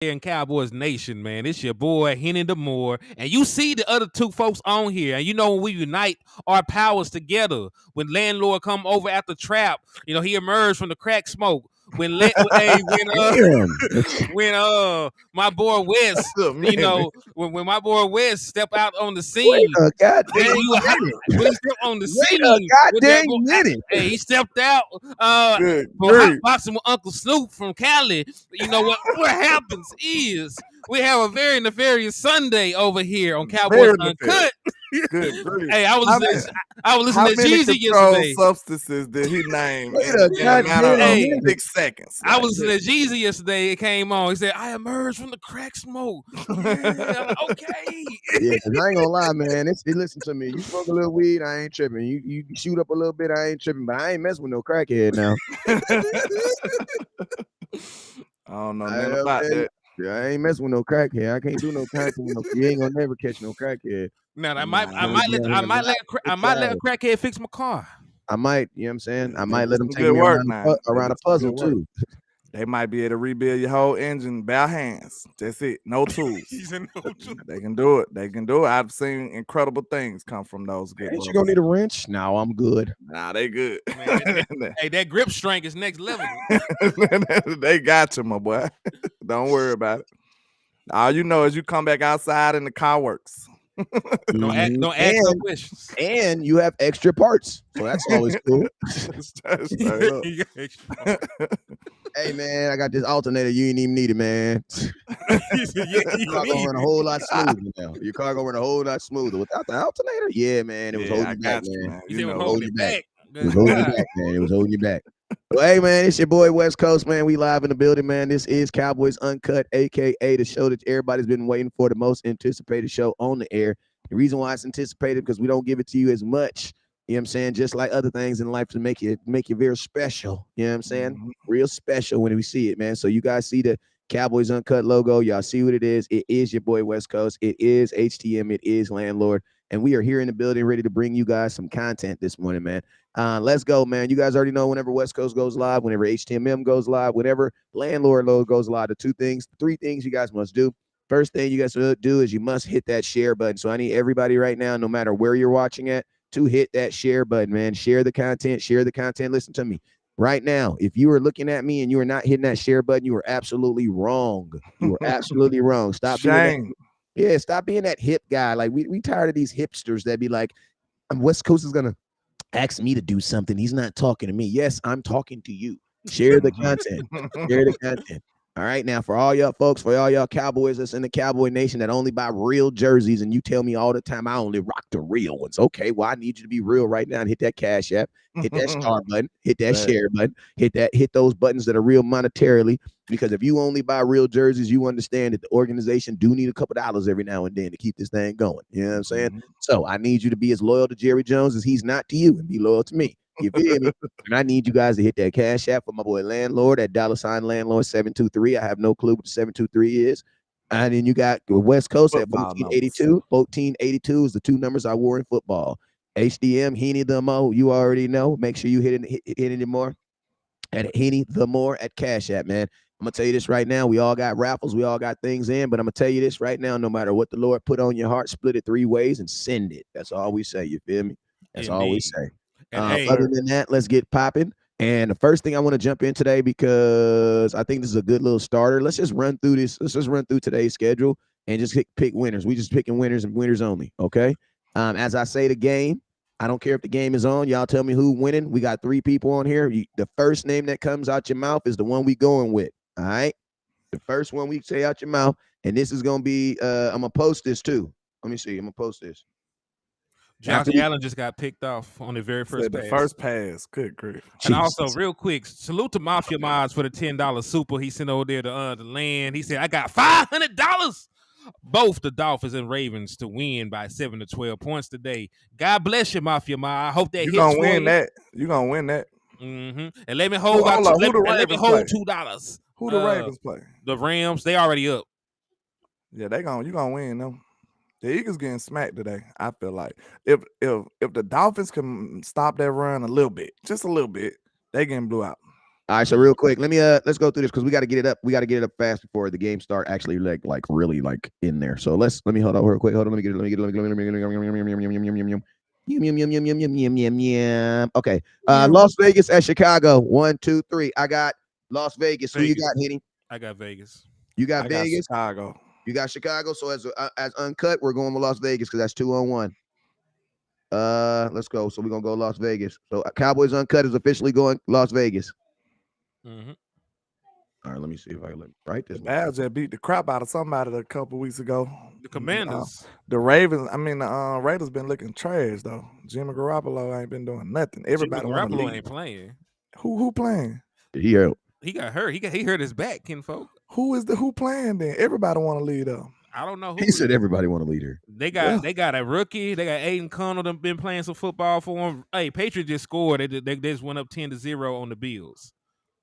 in Cowboys Nation, man. It's your boy Hennythemoor, and you see the other two folks on here, and you know when we unite our powers together, when landlord come over after trap, he emerged from the crack smoke. Damn. When my boy West, Man, when my boy West step out on the Wait scene, a goddamn man, you hot. minute. When he stepped on the Wait a scene with that goddamn boy, minute. hey, he stepped out good for hot grief. boxing with Uncle Snoop from Cali. You know what happens is we have a very nefarious Sunday over here on Cowboys Very nefarious. Uncut. Good grief. Hey, I was listening How to many Jeezy controlled yesterday. substances did he name Wait in a a matter of goddamn Hey, minute. 6 seconds? I was listening to Jeezy yesterday. It came on. He said, "I emerged from the crack smoke." Yeah, I'm like, okay. Yeah, because I ain't gonna lie, man. Listen to me. You smoke a little weed, I ain't tripping. You shoot up a little bit, I ain't tripping. But I ain't messing with no crackhead now. I don't know I, nothing about that. Yeah, I ain't messing with no crackhead. I can't do no crackhead. You ain't gonna never catch no crackhead. Now I Nah, might let a crackhead fix my car. I might, you know what I'm saying? I They might do let them some take good me work around now. around They a do some puzzle good work. too. They might be able to rebuild your whole engine bare hands. That's it. No tools. He said, "No, They can do it. They can do it. I've seen incredible things come from those good Ain't you brothers. gonna need a wrench? No, I'm good. Nah, they good. man, hey, that grip strength is next level." They got you, my boy. Don't worry about it. All you know is you come back outside and the car works. Don't ask no And questions. and you have extra parts, so that's always cool. Straight up. You got extra. Hey man, I got this alternator. You ain't even need it, man. He said, "Yeah, Your car gonna run a whole lot smoother now. Your car gonna run a whole lot smoother without the alternator. Yeah, man, it was Yeah, holding I you back, got you, man. man. He You said, "We're know, holding it back." It was holding you back, man. It was holding you back. Well, hey, man, it's your boy West Coast, man. We live in the building, man. This is Cowboys Uncut, aka the show that everybody's been waiting for, the most anticipated show on the air. The reason why it's anticipated because we don't give it to you as much. You know what I'm saying? Just like other things in life to make you very special. You know what I'm saying? Mhm. Real special when we see it, man. So you guys see the Cowboys Uncut logo. Y'all see what it is. It is your boy West Coast. It is HTM. It is Landlord. And we are here in the building ready to bring you guys some content this morning, man. Let's go, man. You guys already know whenever West Coast goes live, whenever HTMM goes live, whenever Landlord logo goes live, the three things you guys must do. First thing you guys do is you must hit that share button. So I need everybody right now, no matter where you're watching at, to hit that share button, man. Share the content. Share the content. Listen to me. Right now, if you are looking at me and you are not hitting that share button, you are absolutely wrong. You are absolutely wrong. Stop being that, yeah, stop being that hip guy. Like we tired of these hipsters that be like, West Coast is gonna ask me to do something. He's not talking to me. Yes, I'm talking to you. Share the content. Share the content. All right. Now, for all y'all folks, for all y'all Cowboys that's in the Cowboy Nation that only buy real jerseys, and you tell me all the time I only rock the real ones. Okay, well, I need you to be real right now and hit that Cash App, hit that star button, hit that share button, hit those buttons that are real monetarily. Because if you only buy real jerseys, you understand that the organization do need a couple dollars every now and then to keep this thing going. You know what I'm saying? So I need you to be as loyal to Jerry Jones as he's not to you, and be loyal to me. You feel me? And I need you guys to hit that Cash App for my boy Landlord at $Landlord723. I have no clue what the 723 is. And then you got West Coast at 1482. 1482 is the two numbers I wore in football. HDM, Hennythemoor, you already know. Make sure you hit it more at Hennythemoor at Cash App, man. I'm gonna tell you this right now. We all got raffles, we all got things in, but I'm gonna tell you this right now. No matter what the Lord put on your heart, split it 3 ways and send it. That's all we say. You feel me? That's all we say. Other than that, let's get popping. And the first thing I want to jump in today, because I think this is a good little starter. Let's just run through this. Let's just run through today's schedule and just pick winners. We just picking winners and winners only. Okay. As I say the game, I don't care if the game is on. Y'all tell me who winning. We got 3 people on here. The first name that comes out your mouth is the one we going with. All right. The first one we say out your mouth. And this is going to be, I'm going to post this too. Let me see. I'm going to post this. Josh Allen just got picked off on the very first pass. The first pass. Good grief. And also, real quick, salute to Mafia Mods for the $10 super he sent over there to the land. He said, I got $500. Both the Dolphins and Ravens to win by 7 to 12 points today. God bless you, Mafia Mod. I hope that hits gonna win that. You're going to win that. And let me hold let me hold $2. Who the Ravens play? The Rams. They already up. Yeah, you're gonna win them. The Eagles getting smacked today. I feel like if the Dolphins can stop that run a little bit, just a little bit, they getting blew out. All right, so real quick, let's go through this because we got to get it up. We got to get it up fast before the game start actually like really like in there. So let me hold on real quick. Hold on, let me get it. Okay. Las Vegas at Chicago. 1, 2, 3. I got Las Vegas. Who you got, Henny? I got Vegas. You got Vegas. Chicago. You got Chicago. So as uncut, we're going with Las Vegas because that's 2-1. Let's go. So we're gonna go Las Vegas. So Cowboys uncut is officially going Las Vegas. Mm-hmm. All right, let me see if I can write this. The Bears just beat the crap out of somebody a couple weeks ago. The Commanders. The Ravens. I mean, the Raiders been looking trash though. Jimmy Garoppolo ain't been doing nothing. Everybody want to lead. Ain't playing. Who playing? He hurt. He got hurt. He hurt his back, kinfolk. Who playing then? Everybody want to lead up. I don't know who. He said everybody want to lead her. They got a rookie. They got Aiden Connell. Them been playing some football for him. Hey, Patriots just scored. They just went up 10-0 on the Bills.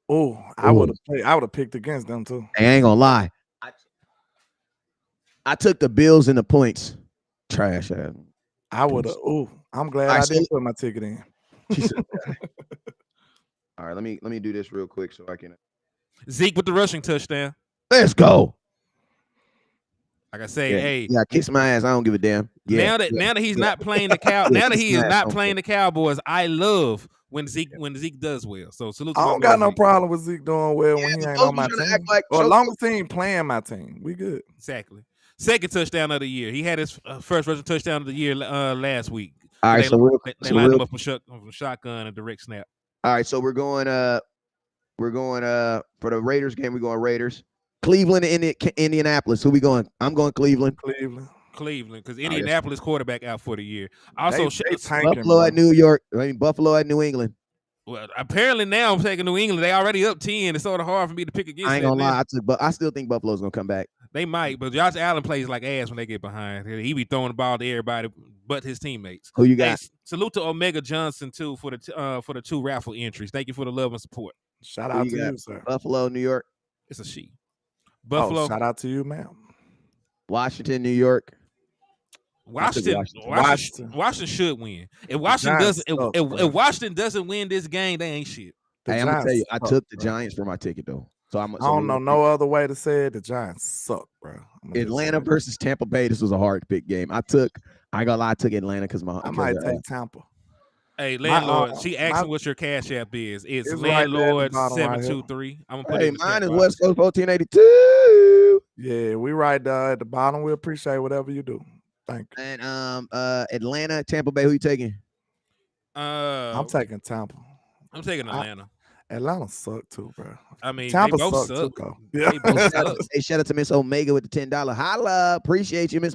Oh, I would have picked against them too. I ain't gonna lie. I took the Bills and the points. Trash. I would have. Oh, I'm glad I didn't put my ticket in. All right, let me do this real quick so I can. Zeke with the rushing touchdown. Let's go. Like I say, kiss my ass. I don't give a damn. Now that he's not playing the now that he is not playing the Cowboys, I love when Zeke does well. So salute. I don't got no problem with Zeke doing well when he ain't on my team. Or as long as he ain't playing my team, we good. Exactly. Second touchdown of the year. He had his first rushing touchdown of the year last week. All right, they lined him up from shotgun and direct snap. All right, so we're going for the Raiders game. We're going Raiders. Cleveland and Indianapolis. Who we going? I'm going Cleveland. Cleveland, because Indianapolis quarterback out for the year. Also, Buffalo at New York. Buffalo at New England. Well, apparently now I'm taking New England. They already up 10. It's sort of hard for me to pick against. I ain't gonna lie, I still think Buffalo's gonna come back. They might, but Josh Allen plays like ass when they get behind. He be throwing the ball to everybody but his teammates. Who you got? Hey, salute to Omega Johnson too for the 2 raffle entries. Thank you for the love and support. Shout out to you, sir. Buffalo, New York. It's a she. Buffalo. Shout out to you, ma'am. Washington, New York. Washington should win. If Washington doesn't win this game, they ain't shit. Hey, I'm gonna tell you, I took the Giants for my ticket though. So I don't know no other way to say it. The Giants suck, bro. Atlanta versus Tampa Bay. This was a hard pick game. I ain't gonna lie, I took Atlanta because I might take Tampa. Hey, landlord, she asked what your cash app is. It's landlord 723. I'm gonna put it in mine is West Coast 1482. Yeah, we right there at the bottom. We appreciate whatever you do. Thank you. And Atlanta, Tampa Bay. Who you taking? I'm taking Tampa. I'm taking Atlanta. Atlanta suck too, bro. I mean, Tampa they both suck too. They both suck. Hey, shout out to Miss Omega with the $10. Holla, appreciate you, Miss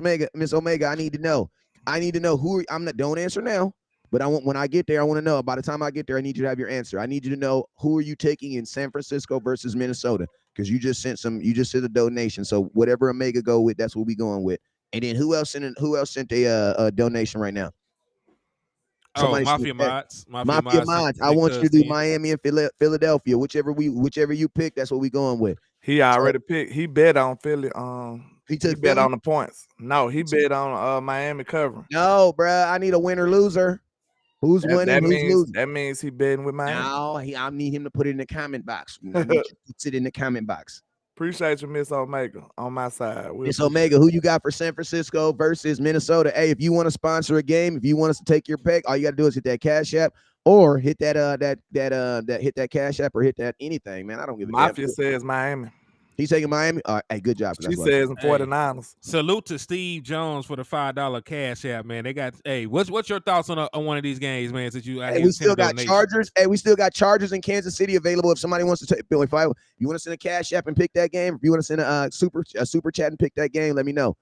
Omega. I need to know who. Don't answer now, but when I get there, I want to know. By the time I get there, I need you to have your answer. I need you to know who are you taking in San Francisco versus Minnesota, because you just sent a donation. So whatever Omega go with, that's what we going with. And then who else sent a donation right now? Somebody Mafia Mods. Mafia Mods. I want you to do Miami and Philadelphia. Whichever you pick, that's what we going with. He already picked. He bet on Philly. He bet on the points. No, he bet on Miami covering. No, bro. I need a winner loser. Who's winning? Who's losing? That means he betting with Miami. No, I need him to put it in the comment box. Put it in the comment box. Appreciate you, Miss Omega, on my side. Miss Omega, who you got for San Francisco versus Minnesota? Hey, if you want to sponsor a game, if you want us to take your pick, all you got to do is hit that Cash App or hit that hit that Cash App or hit that anything, man. I don't give a damn. Mafia says Miami. He's taking Miami. All right, hey, good job. She says in 49ers. Salute to Steve Jones for the $5 Cash App, man. They got. Hey, what's your thoughts on one of these games, man? Since we still got Chargers. Hey, we still got Chargers in Kansas City available. If somebody wants to take, you want to send a Cash App and pick that game, if you want to send a super chat and pick that game, let me know.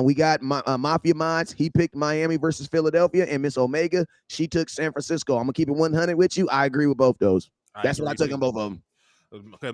We got Mafia Mods. He picked Miami versus Philadelphia, and Miss Omega, she took San Francisco. I'm gonna keep it 100 with you. I agree with both those. That's what I took on both of them.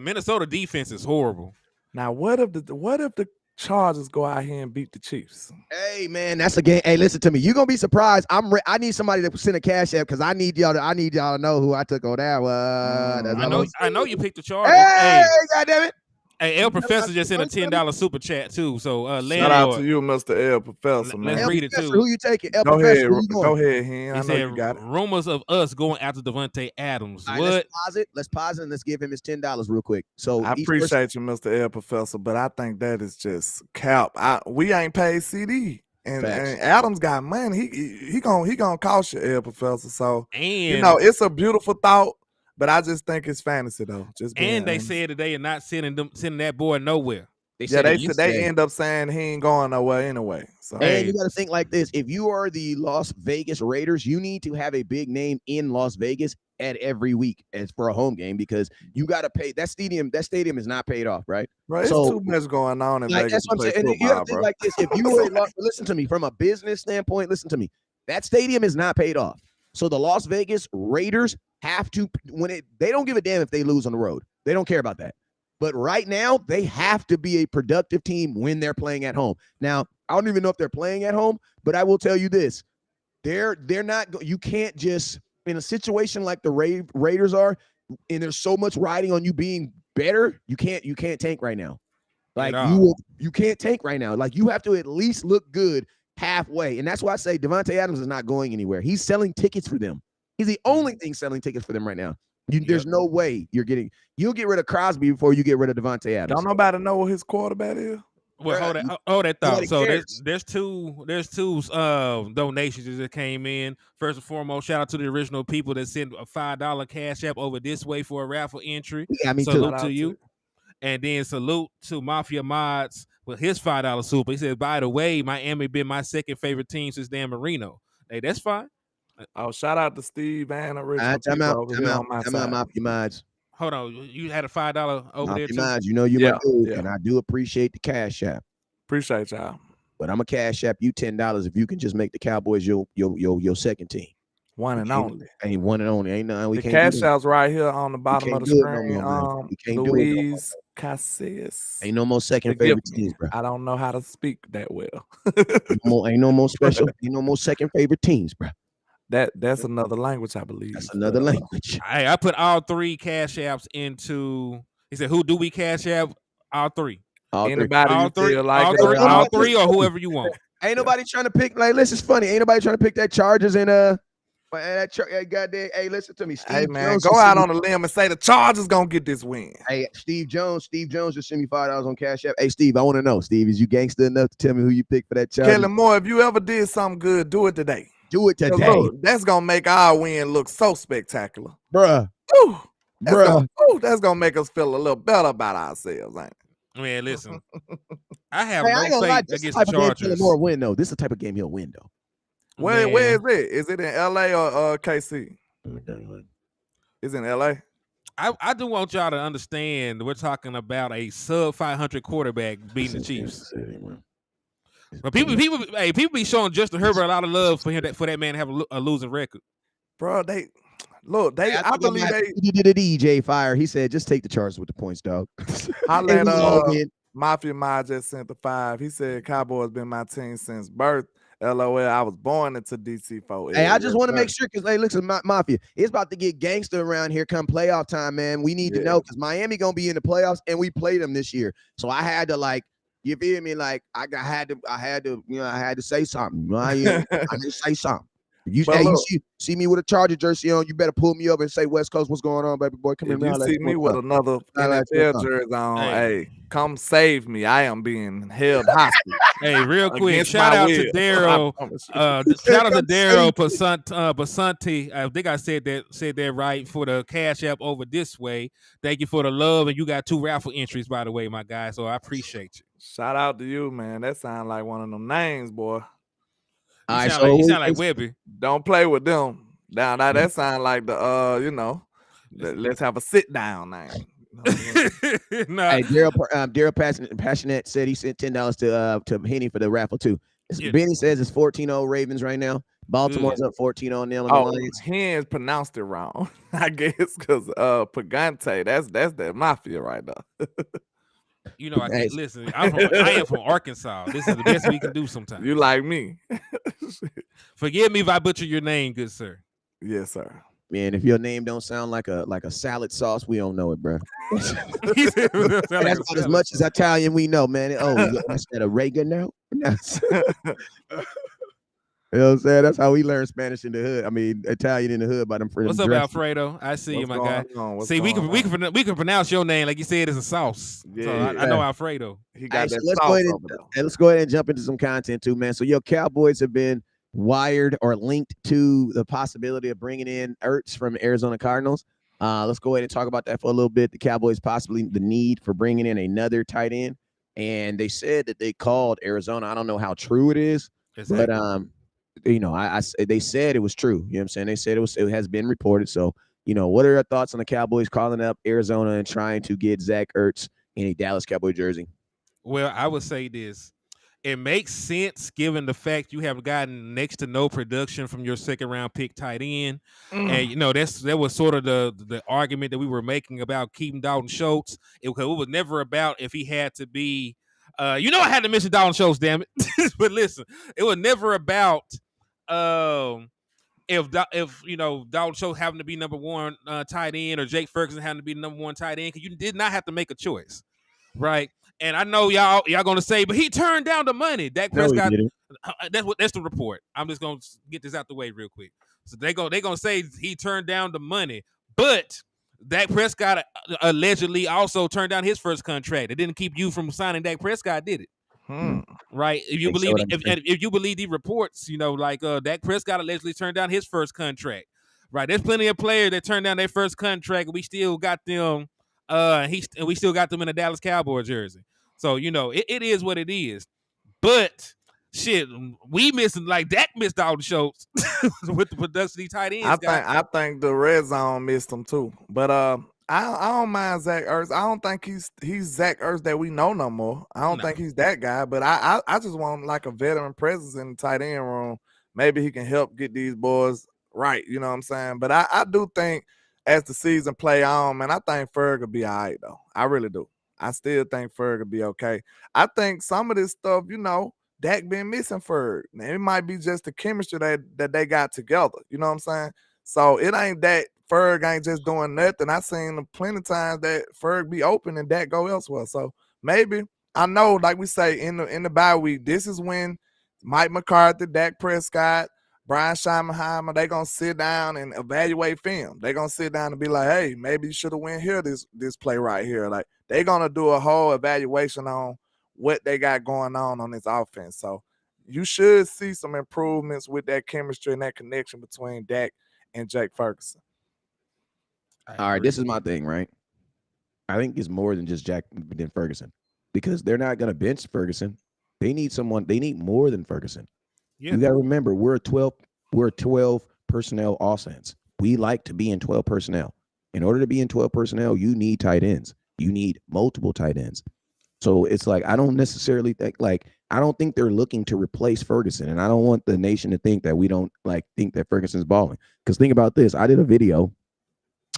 Minnesota defense is horrible. Now, what if the Chargers go out here and beat the Chiefs? Hey, man, that's a game. Hey, listen to me. You're gonna be surprised. I need somebody to send a Cash App because I need y'all to know who I took on that one. I know you picked the Chargers. Hey, goddammit. Hey, El Professor just sent a $10 super chat too. So Shout out to landlord, you, Mr. L Professor, man. let's El read it Professor, too. who you taking? El Go Professor, ahead, who you going? go ahead, Hen. I He know said you got it. rumors of us going after Devontae Adams. All right, let's What? pause it. Let's pause it and let's give him his $10 real quick. So I each person, appreciate you, Mr. L Professor, but I think that is just cap. We ain't paid CD. And Facts. Adams got money. He gonna cost you, L Professor. So And it's a beautiful thought, but I just think it's fantasy though. Just being and they honest. said that they are not sending that boy nowhere. they Yeah, said they it said they yesterday. end up saying he ain't going nowhere anyway. So And Hey. you got to think like this: if you are the Las Vegas Raiders, you need to have a big name in Las Vegas at every week as for a home game because you got to pay that stadium. That stadium is not paid off, right? bro, it's So, too much going on in like Vegas that's what to I'm play saying. And you got to football, think bro. like this: if you were listen to me from a business standpoint, listen to me. That stadium is not paid off. So the Las Vegas Raiders have to they don't give a damn if they lose on the road. They don't care about that. But right now, they have to be a productive team when they're playing at home. Now, I don't even know if they're playing at home, but I will tell you this. They're not you can't just in a situation like the Raiders are, and there's so much riding on you being better, you can't tank right now. Like you can't tank right now. Like you have to at least look good halfway. And that's why I say Devontae Adams is not going anywhere. He's selling tickets for them. He's the only thing selling tickets for them right now. There's no way you'll get rid of Crosby before you get rid of Devontae Adams. Don't nobody know what his quarterback is? Well, hold that thought. So cares. there's two donations that came in. First and foremost, shout out to the original people that sent a $5 cash app over this way for a raffle entry. Yeah, me Salute too. to you. And then salute to Mafia Mods with his $5 super. He said, by the way, Miami been my second favorite team since Dan Marino. Hey, that's fine. Oh, shout out to Steve and original Time people out, over time here out, on my time out, side. Mafia Mods. Hold on. You had a $5 over Mafia there too? Mods, you know you my dude, yeah. and I do appreciate the cash app. Appreciate y'all. But I'm a cash app you $10 if you can just make the Cowboys your second team. One and only. Ain't one and only. Ain't nothing we The can't cash do. out's right here on the bottom of the can't do it no screen. more, man. We can't do it no more, Louise Casillas. Ain't no more second Forgive favorite me. teams, bro. I don't know how to speak that well. Ain't no more special. Ain't no more second favorite teams, bro. That's another language, I believe. That's another language. Hey, I put all three cash apps into. He said, "Who do we cash app? All three. Anybody All you three. feel like All three, or whoever you want. Ain't nobody trying to pick. Like, this is funny. Ain't nobody trying to pick that Chargers and goddamn. Hey, listen to me, Steve. Hey man, Jones go out on a limb and say the Chargers gonna get this win. Hey, Steve Jones just sent me $5 on Cash App. Hey, Steve, I want to know, Steve, is you gangster enough to tell me who you picked for that Chargers? Kelly Moore, if you ever did something good, do it today. Do it today, look, that's gonna make our win look so spectacular, bruh. Ooh, that's gonna make us feel a little better about ourselves, ain't it? Man, listen, I have I no ain't gonna lie, faith this against type the of game Chargers. Moore win though. This is the type of game he'll win though. Where is it? Is it in LA or KC? It's in LA. I do want y'all to understand we're talking about a sub 500 quarterback beating the Chiefs. But people be showing Justin Herbert a lot of love for that man to have a losing record. Bro, I believe he did a DJ Fire. He said, just take the Chargers with the points, dog. Mafia Ma just sent the 5. He said Cowboys been my team since birth. LOL, I was born into DC4. Hey, I just want to make sure because, hey, listen, Mafia, it's about to get gangster around here come playoff time, man. We need to know because Miami going to be in the playoffs and we played them this year. So I had to, you feel me? Like, I had to say something. I had to say something. You see me with a Charger jersey on, you better pull me up and say, West Coast, what's going on, baby boy? Come in. You see me with another NFL jersey on, hey, come save me. I am being held hostage. Hey, real quick, shout out to Daryl. Shout out to Daryl Pasanti. I think I said that right for the cash app over this way. Thank you for the love, and you got 2 raffle entries, by the way, my guy. So I appreciate you. Shout out to you, man. That sounds like one of them names, boy. You sound like Webby. Don't play with them. Now that sound like the let's have a sit down name. Hey, Daryl Passionate said he sent $10 to Henny for the raffle too. Benny says it's 14-0 Ravens right now. Baltimore's up 14-0 on them. He pronounced it wrong, I guess, because Pagante, that's that mafia right now. You know, I can't listen. I am from Arkansas. This is the best we can do sometimes. You like me. Forgive me if I butcher your name, good sir. Yes, sir. Man, if your name don't sound like a salad sauce, we don't know it, bro. He said it sound like That's a about as salad much sauce. as Italian we know, man. Oh, that's that oregano. You know what I'm saying? That's how we learn Spanish in the hood. I mean, Italian in the hood by them for them What's up, dressing. Alfredo? I see you, What's my going guy. on? What's See, we going on? we can pronounce your name like you said it's a sauce. So I Yeah. know Alfredo. He All got right, so that let's go sauce ahead over there. and let's go ahead and jump into some content too, man. So your Cowboys have been wired or linked to the possibility of bringing in Ertz from Arizona Cardinals. Let's go ahead and talk about that for a little bit. The Cowboys possibly the need for bringing in another tight end, and they said that they called Arizona. I don't know how true it is, Exactly. but they said it was true. You know what I'm saying? They said it has been reported. So, what are your thoughts on the Cowboys calling up Arizona and trying to get Zach Ertz in a Dallas Cowboy jersey? Well, I would say this. It makes sense given the fact you have gotten next to no production from your second round pick tight end. And that was sort of the argument that we were making about keeping Dalton Schultz. It was never about if he had to be I had to mention Dalton Schultz, damn it. But listen, it was never about if Dalton Schultz having to be number one tight end or Jake Ferguson having to be number one tight end, because you did not have to make a choice, right? And I know y'all gonna say, but he turned down the money. Dak Prescott. That's the report. I'm just gonna get this out the way real quick. So they gonna say he turned down the money, but Dak Prescott allegedly also turned down his first contract. It didn't keep you from signing Dak Prescott, did it? Right? If you believe if you believe the reports, Dak Prescott allegedly turned down his first contract. Right? There's plenty of players that turned down their first contract. We still got them. We still got them in a Dallas Cowboys jersey. So it is what it is. But shit, we missing Dak missed all the shows with the production of these tight ends. I think the red zone missed him too. But I don't mind Zach Ertz. I don't think he's Zach Ertz that we know no more. I don't think he's that guy. But I just want like a veteran presence in the tight end room. Maybe he can help get these boys right. You know what I'm saying? But I do think as the season play on, man, I think Ferg will be all right though. I really do. I still think Ferg will be okay. I think some of this stuff, Dak been missing Ferg. It might be just the chemistry that they got together. You know what I'm saying? So it ain't that Ferg ain't just doing nothing. I seen plenty of times that Ferg be open and Dak go elsewhere. So maybe I know, like we say in the bye week, this is when Mike McCarthy, Dak Prescott, Brian Schottenheimer, they gonna sit down and evaluate film. They gonna sit down and be like, hey, maybe you should have went here this play right here. Like they gonna do a whole evaluation on what they got going on this offense. So you should see some improvements with that chemistry and that connection between Dak and Jake Ferguson. All right, this is my thing, right? I think it's more than just Jack than Ferguson, because they're not going to bench Ferguson. They need someone. They need more than Ferguson. Yeah. You got to remember, we're a 12 personnel offense. We like to be in 12 personnel. In order to be in 12 personnel, you need tight ends. You need multiple tight ends. So it's like, I don't necessarily think I don't think they're looking to replace Ferguson. And I don't want the nation to think that we don't think that Ferguson's balling. Because think about this. I did a video,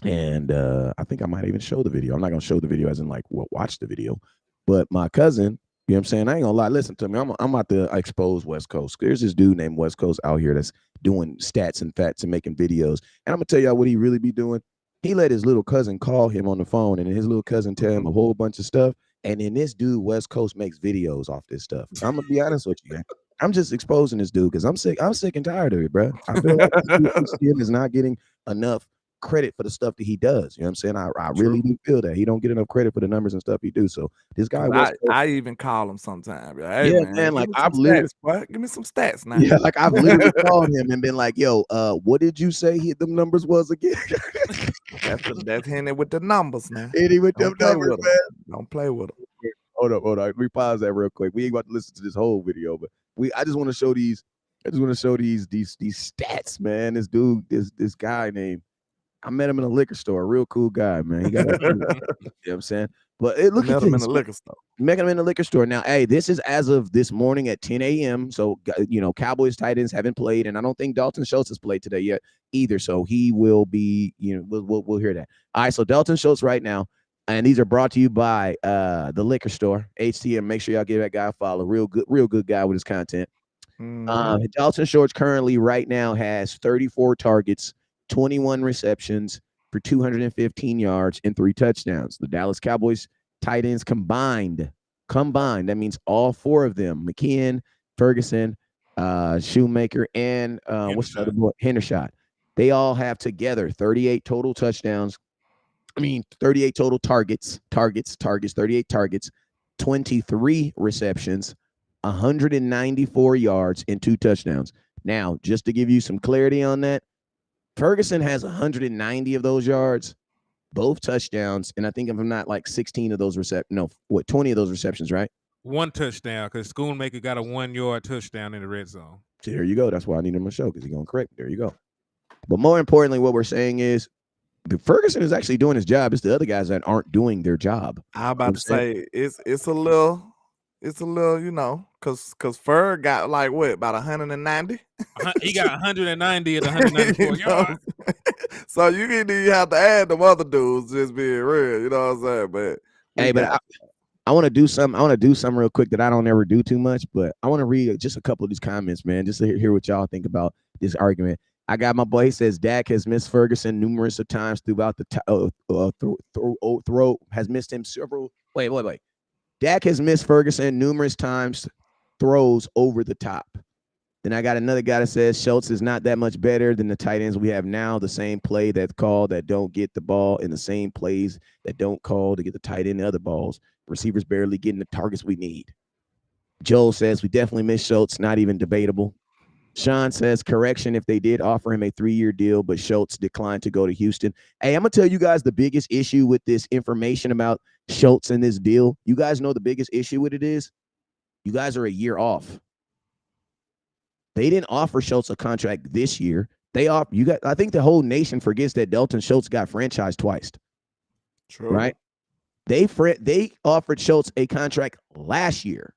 and I think I might even show the video. I'm not going to show the video as in watch the video. But my cousin, you know what I'm saying? I ain't going to lie. Listen to me. I'm about to expose West Coast. There's this dude named West Coast out here that's doing stats and facts and making videos. And I'm going to tell y'all what he really be doing. He let his little cousin call him on the phone, and his little cousin tell him a whole bunch of stuff. And then this dude, West Coast, makes videos off this stuff. I'm going to be honest with you, man. I'm just exposing this dude because I'm sick and tired of it, bro. I feel like HTM is not getting enough credit for the stuff that he does. You know what I'm saying? I really do feel that he don't get enough credit for the numbers and stuff he do. So this guy, I even call him sometimes. Hey, yeah, man. Like I've literally, give me some stats now. Yeah, like I've literally called him and been like, "Yo, what did you say them numbers was again?" That's Henny with the numbers now. Henny with them numbers, man. Don't play with them. Hold up. We pause that real quick. We ain't about to listen to this whole video, but I just want to show these. I just want to show these stats, man. This dude, this guy named. I met him in a liquor store. A real cool guy, man. He got, you know what I'm saying? But look at this. Met him in the liquor store. Met him in the liquor store. Now, hey, this is as of this morning at 10 a.m. So, Cowboys tight ends haven't played, and I don't think Dalton Schultz has played today yet either. So he will be, we'll hear that. All right, so Dalton Schultz right now, and these are brought to you by the liquor store, HTM. Make sure y'all give that guy a follow. Real good guy with his content. Dalton Schultz currently right now has 34 targets, 21 receptions for 215 yards and 3 touchdowns. The Dallas Cowboys tight ends combined, that means all 4 of them, McKeon, Ferguson, Shoemaker, and what's the other boy? Hendershot. They all have together 38 total touchdowns. 38 total targets, 38 targets, 23 receptions, 194 yards, and 2 touchdowns. Now, just to give you some clarity on that, Ferguson has 190 of those yards, both touchdowns, and I think if I'm not 16 of those 20 of those receptions, right? 1 touchdown, because Schoonmaker got a 1-yard touchdown in the red zone. So there you go. That's why I need him on the show, because he's going to correct. There you go. But more importantly, what we're saying is Ferguson is actually doing his job. It's the other guys that aren't doing their job. I'm about to say it's a little, because Ferg got about 190. He got 190 at 194 yards. So you have to add them other dudes, just being real. You know what I'm saying? But hey, but I want to do something. I want to do something real quick that I don't ever do too much. But I want to read just a couple of these comments, man, just to hear what y'all think about this argument. I got my boy. He says Dak has missed Ferguson numerous of times throughout the throw. Has missed him several. Wait. Dak has missed Ferguson numerous times, throws over the top. Then I got another guy that says Schultz is not that much better than the tight ends we have now. The same play that's called that don't get the ball, and the same plays that don't call to get the tight end the other balls. Receivers barely getting the targets we need. Joel says we definitely miss Schultz. Not even debatable. Sean says, correction, if they did offer him a 3-year deal, but Schultz declined to go to Houston. Hey, I'm going to tell you guys the biggest issue with this information about Schultz and this deal. You guys know the biggest issue with it is? You guys are a year off. They didn't offer Schultz a contract this year. I think the whole nation forgets that Dalton Schultz got franchised twice. True. Right? They offered Schultz a contract last year.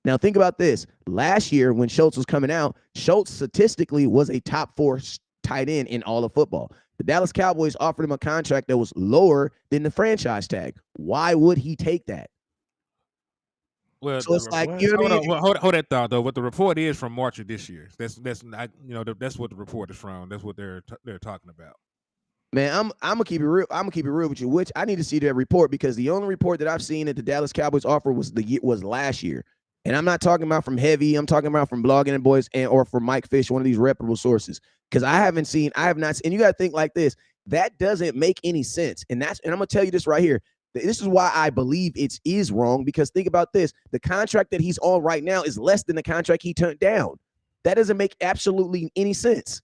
Now, think about this. Last year, when Schultz was coming out, Schultz statistically was a top 4 tight end in all of football. The Dallas Cowboys offered him a contract that was lower than the franchise tag. Why would he take that? Well, so it's you know what I mean? Hold that thought though. What the report is from March of this year. That's what the report is from. That's what they're talking about. Man, I'm gonna keep it real. I'm gonna keep it real with you. Which I need to see that report, because the only report that I've seen that the Dallas Cowboys offer was last year. And I'm not talking about from Heavy. I'm talking about from Blogging and Boys or from Mike Fish, one of these reputable sources. Because I have not seen. And you got to think like this. That doesn't make any sense. And I'm going to tell you this right here. This is why I believe it is wrong. Because think about this. The contract that he's on right now is less than the contract he turned down. That doesn't make absolutely any sense.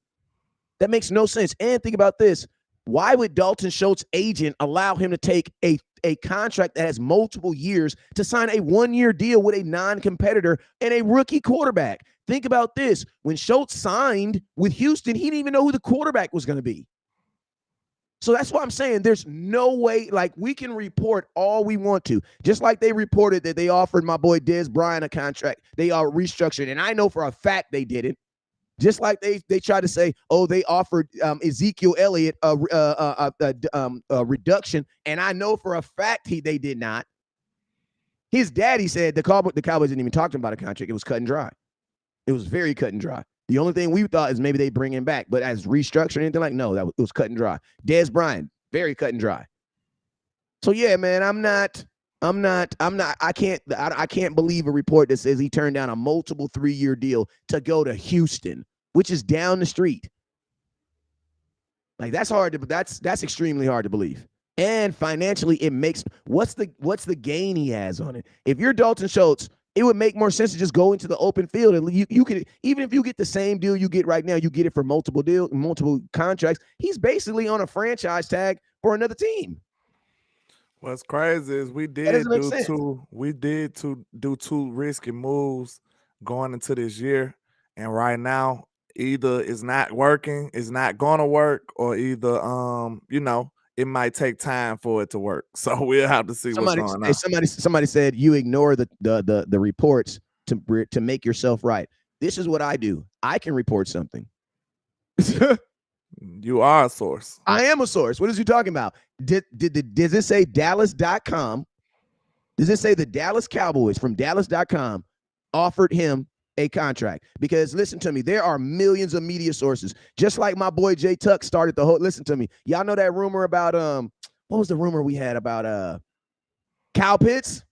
That makes no sense. And think about this. Why would Dalton Schultz's agent allow him to take a contract that has multiple years to sign a 1-year deal with a non-competitor and a rookie quarterback? Think about this. When Schultz signed with Houston, he didn't even know who the quarterback was going to be. So that's why I'm saying there's no way, we can report all we want to. Just like they reported that they offered my boy Dez Bryant a contract. They are restructured, and I know for a fact they didn't. Just like they tried to say, they offered Ezekiel Elliott a reduction, and I know for a fact they did not. His daddy said the Cowboys didn't even talk to him about a contract. It was cut and dry. It was very cut and dry. The only thing we thought is maybe they bring him back, but as restructured anything no, it was cut and dry. Dez Bryant, very cut and dry. So yeah, man, I can't believe a report that says he turned down a multiple 3-year deal to go to Houston, which is down the street. That's extremely hard to believe. And financially, it makes what's the gain he has on it? If you're Dalton Schultz, it would make more sense to just go into the open field, and you could, even if you get the same deal you get right now, you get it for multiple contracts. He's basically on a franchise tag for another team. What's crazy is we did do two risky moves going into this year, and right now either it's not working, it's not gonna work, or either it might take time for it to work. So we'll have to see what's going on. Somebody said you ignore the reports to make yourself right. This is what I do. I can report something. You are a source. I am a source. What is you talking about? Does it say Dallas.com? Does it say the Dallas Cowboys from Dallas.com offered him a contract. Because listen to me, there are millions of media sources. Just like my boy Jay Tuck started the whole. Listen to me, y'all know that rumor about what was the rumor we had about Kyle Pitts?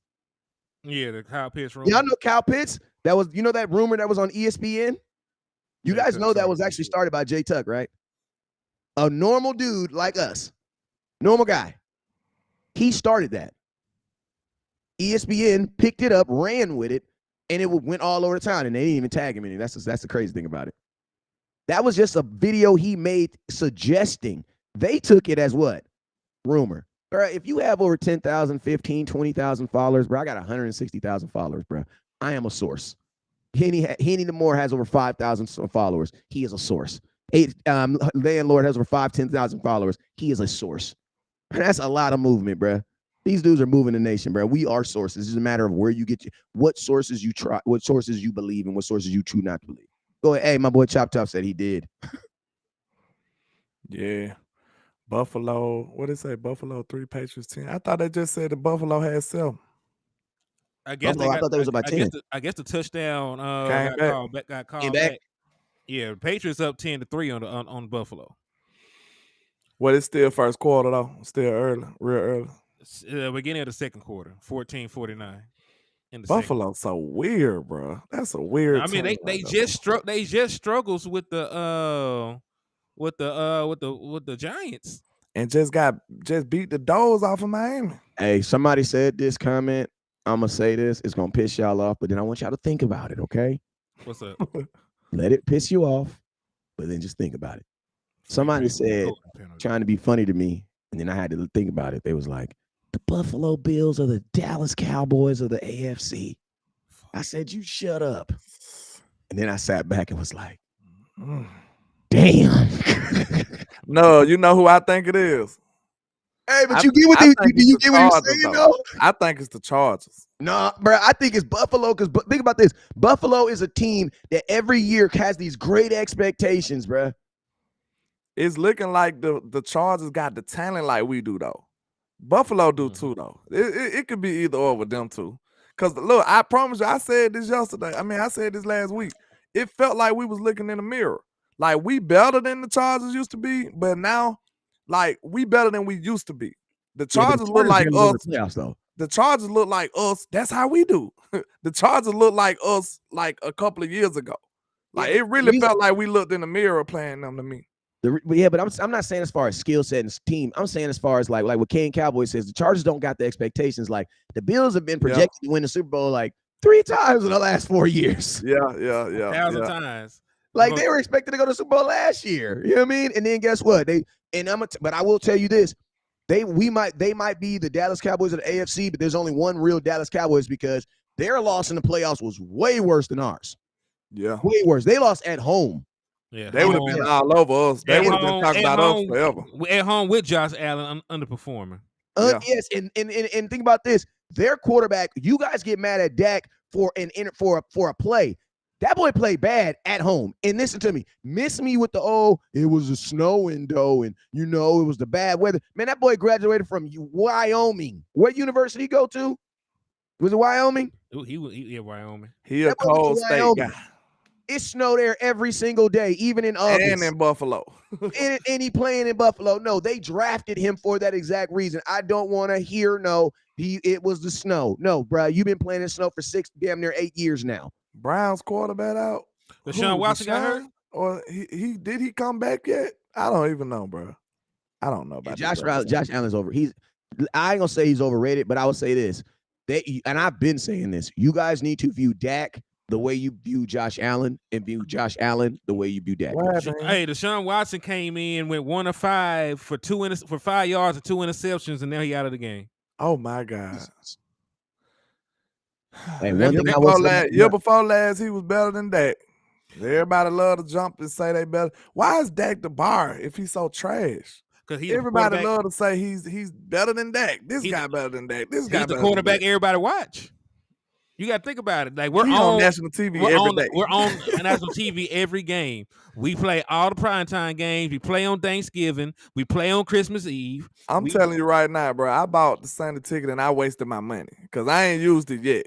Yeah, the Kyle Pitts rumor. Y'all know Kyle Pitts? That was that rumor that was on ESPN. You Jay guys Tuck know that started was that actually shit. started by Jay Tuck, right? A normal dude like us, normal guy. He started that. ESPN picked it up, ran with it, and it went all over the town, and they didn't even tag him in it. That's the crazy thing about it. That was just a video he made suggesting. They took it as what? Rumor. Bro, if you have over 10,000, 15, 20,000 followers, bro, I got 160,000 followers, bro. I am a source. Hennythemoor has over 5,000 followers. He is a source. Landlord has over 10,000 followers. He is a source. That's a lot of movement, bro. These dudes are moving the nation, bro. We are sources. It's just a matter of where you get what sources you try, what sources you believe, and what sources you choose not to believe. Go ahead. Hey, my boy Chop Top said he did. Yeah. Buffalo, what did it say? Buffalo 3, Patriots 10. I thought they just said the Buffalo had 7. I guess Buffalo, I thought that was about 10. I guess the touchdown Came got called Came back. back. Yeah, the Patriots up 10-3 on Buffalo. Well, it's still first quarter though. Still early, real early. Beginning of the second quarter, 14-49. In the Buffalo's so weird, bro. That's a weird. I mean, team they right just struggles with the Giants. and just beat the doors off of Miami. Hey, somebody said this comment. I'm gonna say this. It's gonna piss y'all off, but then I want y'all to think about it, okay? What's up? Let it piss you off, but then just think about it. Somebody said, trying to be funny to me, and then I had to think about it. They was like, the Buffalo Bills are the Dallas Cowboys of the AFC. I said, you shut up. And then I sat back and was like, damn. No, you know who I think it is. Hey, but you get what you get what you're saying, though? I think it's the Chargers. No, bro, I think it's Buffalo because think about this. Buffalo is a team that every year has these great expectations, bro. It's looking like the Chargers got the talent like we do, though. Buffalo do too, though. It could be either or with them two. Because, look, I promise you, I said this yesterday. I mean, I said this last week. It felt like we was looking in the mirror. Like, we better than the Chargers used to be, but now, like, we better than we used to be. The Chargers look like us. Playoffs, though. The Chargers look like us. That's how we do. The Chargers look like us like a couple of years ago. Like, it really felt like we looked in the mirror playing them to me. But I'm not saying as far as skill set and team. I'm saying as far as like what King Cowboy says, the Chargers don't got the expectations. Like the Bills have been projected to win the Super Bowl like 3 times in the last 4 years. Yeah. 1,000 times. Like they were expected to go to the Super Bowl last year. You know what I mean? And then guess what? But I will tell you this. They might be the Dallas Cowboys of the AFC, but there's only one real Dallas Cowboys because their loss in the playoffs was way worse than ours. Yeah. Way worse. They lost at home. Yeah, they would have been all over us. They would have been talking about us forever. At home with Josh Allen underperforming. Yes, and think about this. Their quarterback, you guys get mad at Dak for a play. That boy played bad at home. And listen to me. Miss me with it was a snowing though, and it was the bad weather. Man, that boy graduated from Wyoming. What university go to? Was it Wyoming? He Wyoming. He a cold state guy. It snowed there every single day, even in August. And in Buffalo. and he playing in Buffalo. No, they drafted him for that exact reason. I don't want to hear it was the snow. No, bro, you've been playing in snow for damn near 8 years now. Browns quarterback out. Deshaun Watson got hurt? Or did he come back yet? I don't even know, bro. I don't know about Josh Allen's over. I ain't gonna say he's overrated, but I will say this. And I've been saying this. You guys need to view Dak the way you view Josh Allen and view Josh Allen the way you view Dak. Hey, Deshaun Watson came in, went 1 of 5 for 5 yards and 2 interceptions, and now he out of the game. Oh my God. Hey, year before last, he was better than Dak. Everybody love to jump and say they better. Why is Dak the bar if he's so trash? Because everybody love to say he's better than Dak. This guy better than Dak. This guy he's the quarterback everybody watch. You got to think about it. Like we're He on national TV we're every on day. we're on national TV every game. We play all the primetime games. We play on Thanksgiving. We play on Christmas Eve. I'm telling you right now, bro. I bought the Sunday ticket and I wasted my money because I ain't used it yet.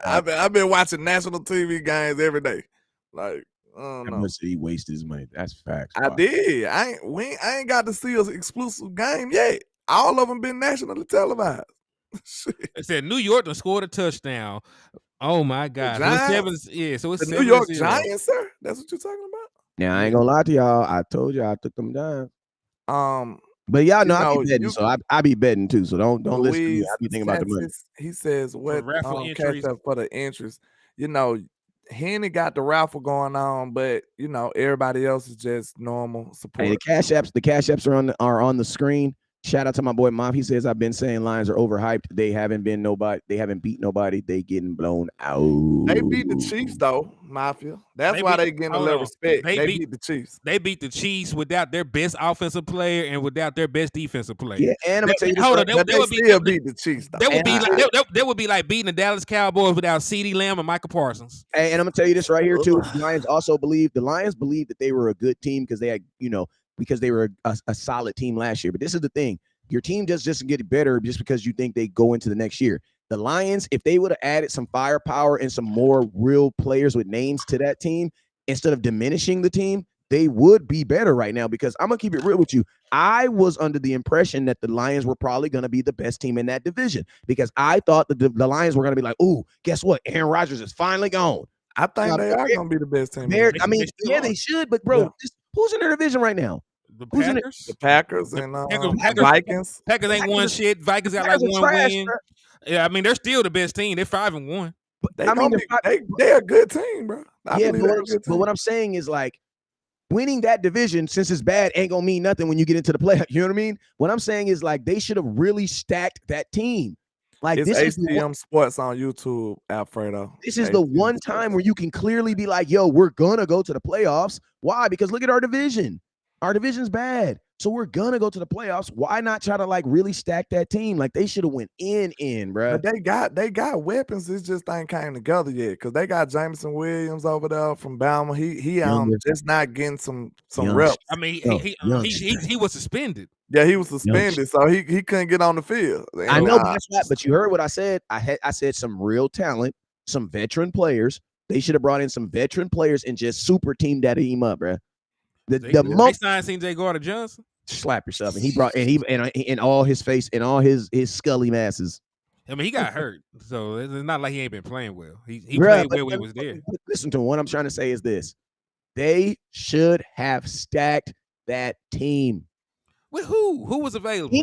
I've been watching national TV games every day. Like, I don't know. He wasted his money. That's facts. I did. I ain't got to see an exclusive game yet. All of them been nationally televised. It said New York done scored a touchdown. Oh my God! So it's the New York Giants, sir. That's what you're talking about. Now I ain't gonna lie to y'all. I told y'all I took them down. But y'all know I be betting, so I be betting too. So don't listen to me. I be thinking about the money. He says what entries cash up for the interest. You know, Henny got the raffle going on, but you know everybody else is just normal support. Hey, the cash apps are on the screen. Shout out to my boy Mom. He says I've been saying Lions are overhyped. They haven't beat nobody. They getting blown out. They beat the Chiefs though, Mafia. That's why they getting a little respect. They beat the Chiefs. They beat the Chiefs without their best offensive player and without their best defensive player. Yeah, and I'm gonna tell you they beat the Chiefs. Though. They would be like beating the Dallas Cowboys without CeeDee Lamb and Michael Parsons. Hey, and I'm gonna tell you this right here too. The Lions believed that they were a good team because they had, because they were a solid team last year. But this is the thing. Your team doesn't get better just because you think they go into the next year. The Lions, if they would have added some firepower and some more real players with names to that team, instead of diminishing the team, they would be better right now. Because I'm going to keep it real with you. I was under the impression that the Lions were probably going to be the best team in that division because I thought that the Lions were going to be like, ooh, guess what? Aaron Rodgers is finally gone. I think they are going to be the best team. They should. But, bro, who's in their division right now? The Packers? The Packers and Vikings. Packers ain't won shit. Vikings got like one win. Bro. Yeah, I mean, they're still the best team. They're 5-1. They're a good team, bro. But what I'm saying is like winning that division, since it's bad, ain't gonna mean nothing when you get into the playoff. You know what I mean? What I'm saying is like they should have really stacked that team. Like it's HTM Sports on YouTube, Alfredo. This is the one time where you can clearly be like, yo, we're gonna go to the playoffs. Why? Because look at our division. Our division's bad. So we're gonna go to the playoffs. Why not try to like really stack that team? Like they should have went in, bro. But they got weapons. It just ain't came together yet because they got Jameson Williams over there from Bama. He just not getting some reps. I mean, he was suspended. Yeah, he was suspended, so he couldn't get on the field. I know, but you heard what I said. I said some real talent, some veteran players. They should have brought in some veteran players and just super teamed that team up, bro. They signed C.J. Gardner-Johnson. Slap yourself, and he all his face and all his scully masses. I mean, he got hurt, so it's not like he ain't been playing well. He played well when he was there. Listen to him. What I'm trying to say is this: they should have stacked that team. With who? Who was available?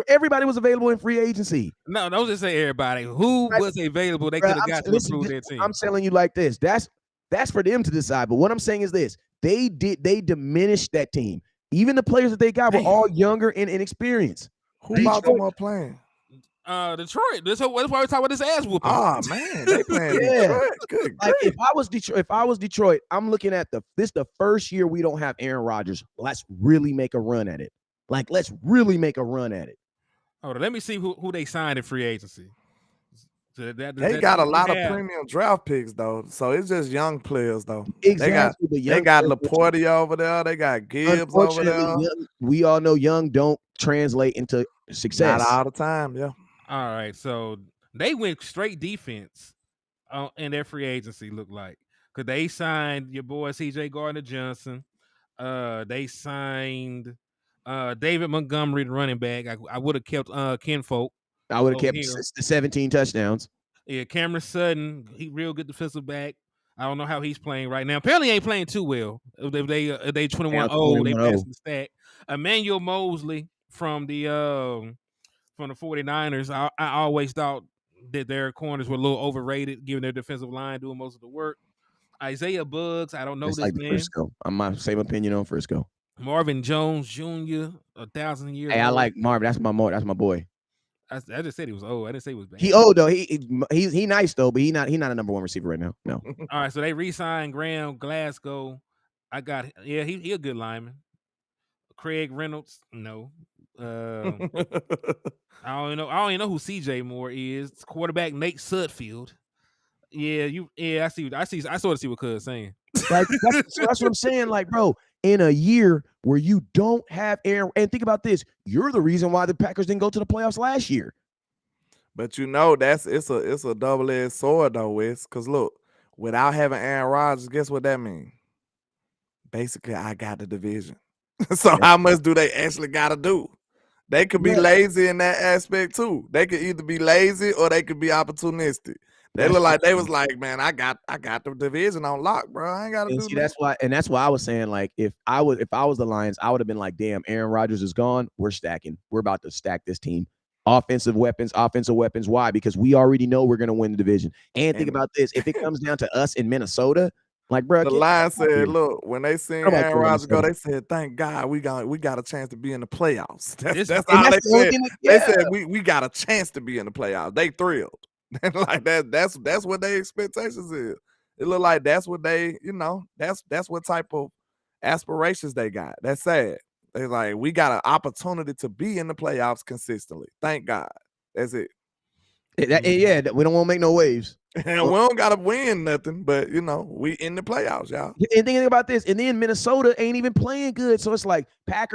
Everybody was available in free agency. No, don't just say everybody. Who was available? They could have got to improve their team. I'm telling you like this. That's for them to decide. But what I'm saying is this: they diminished that team. Even the players that they got were all younger and inexperieused. Who about them are playing? Detroit. That's why we're talking about this ass whooping. Oh man, they playing Detroit. Good. Like if I was Detroit, I'm looking at this the first year we don't have Aaron Rodgers. Let's really make a run at it. Let's really make a run at it. Hold on, let me see who they signed in free agency. They got a lot of premium draft picks though, so it's just young players though. Exactly. They got Laporte over there. They got Gibbs over there. We all know young don't translate into success. Not all the time, yeah. All right, so they went straight defense in their free agency. Looked like because they signed your boy C.J. Gardner-Johnson. They signed David Montgomery, the running back. I would have kept Kinfolk. I would have kept 17 touchdowns. Yeah, Cameron Sutton, he real good defensive back. I don't know how he's playing right now. Apparently, he ain't playing too well. If they 21-0, they passed the stack. Emmanuel Mosley from the 49ers. I always thought that their corners were a little overrated, given their defensive line doing most of the work. Isaiah Buggs, I don't know this man. Frisco. I'm my same opinion on Frisco. Marvin Jones Jr., 1,000 years. Hey, I like Marvin. That's my boy. I just said he was old. I didn't say he was bad. He old though. He nice though, but he not a number one receiver right now. No. All right, so they re-signed Graham Glasgow. He a good lineman. Craig Reynolds, no. I don't even know who CJ Moore is. It's quarterback Nate Sudfeld. Yeah, I sort of see what Cuz saying. Like that's what I'm saying. Like, bro, in a year where you don't have Aaron, and think about this, you're the reason why the Packers didn't go to the playoffs last year. But you know, it's a double-edged sword though, Wes. Because look, without having Aaron Rodgers, guess what that means? Basically, I got the division. So how much do they actually got to do? They could be lazy in that aspect too. They could either be lazy or they could be opportunistic. They look like they was like, man, I got the division on lock, bro. I ain't got to do that. That's why I was saying, like, if I was the Lions, I would have been like, damn, Aaron Rodgers is gone. We're stacking. We're about to stack this team. Offensive weapons. Why? Because we already know we're gonna win the division. And think about this: if it comes down to us in Minnesota, like, bro, the Lions said, look, when they seen Aaron Rodgers go, they said, thank God we got a chance to be in the playoffs. That's all they said. They said we got a chance to be in the playoffs. They thrilled. And like that's what their expectations is. It look like that's what they, that's what type of aspirations they got. That's sad. They're like, we got an opportunity to be in the playoffs consistently. Thank God. That's it. We don't want to make no waves. And we don't gotta win nothing, but we in the playoffs, y'all. And think about this, and then Minnesota ain't even playing good. So it's like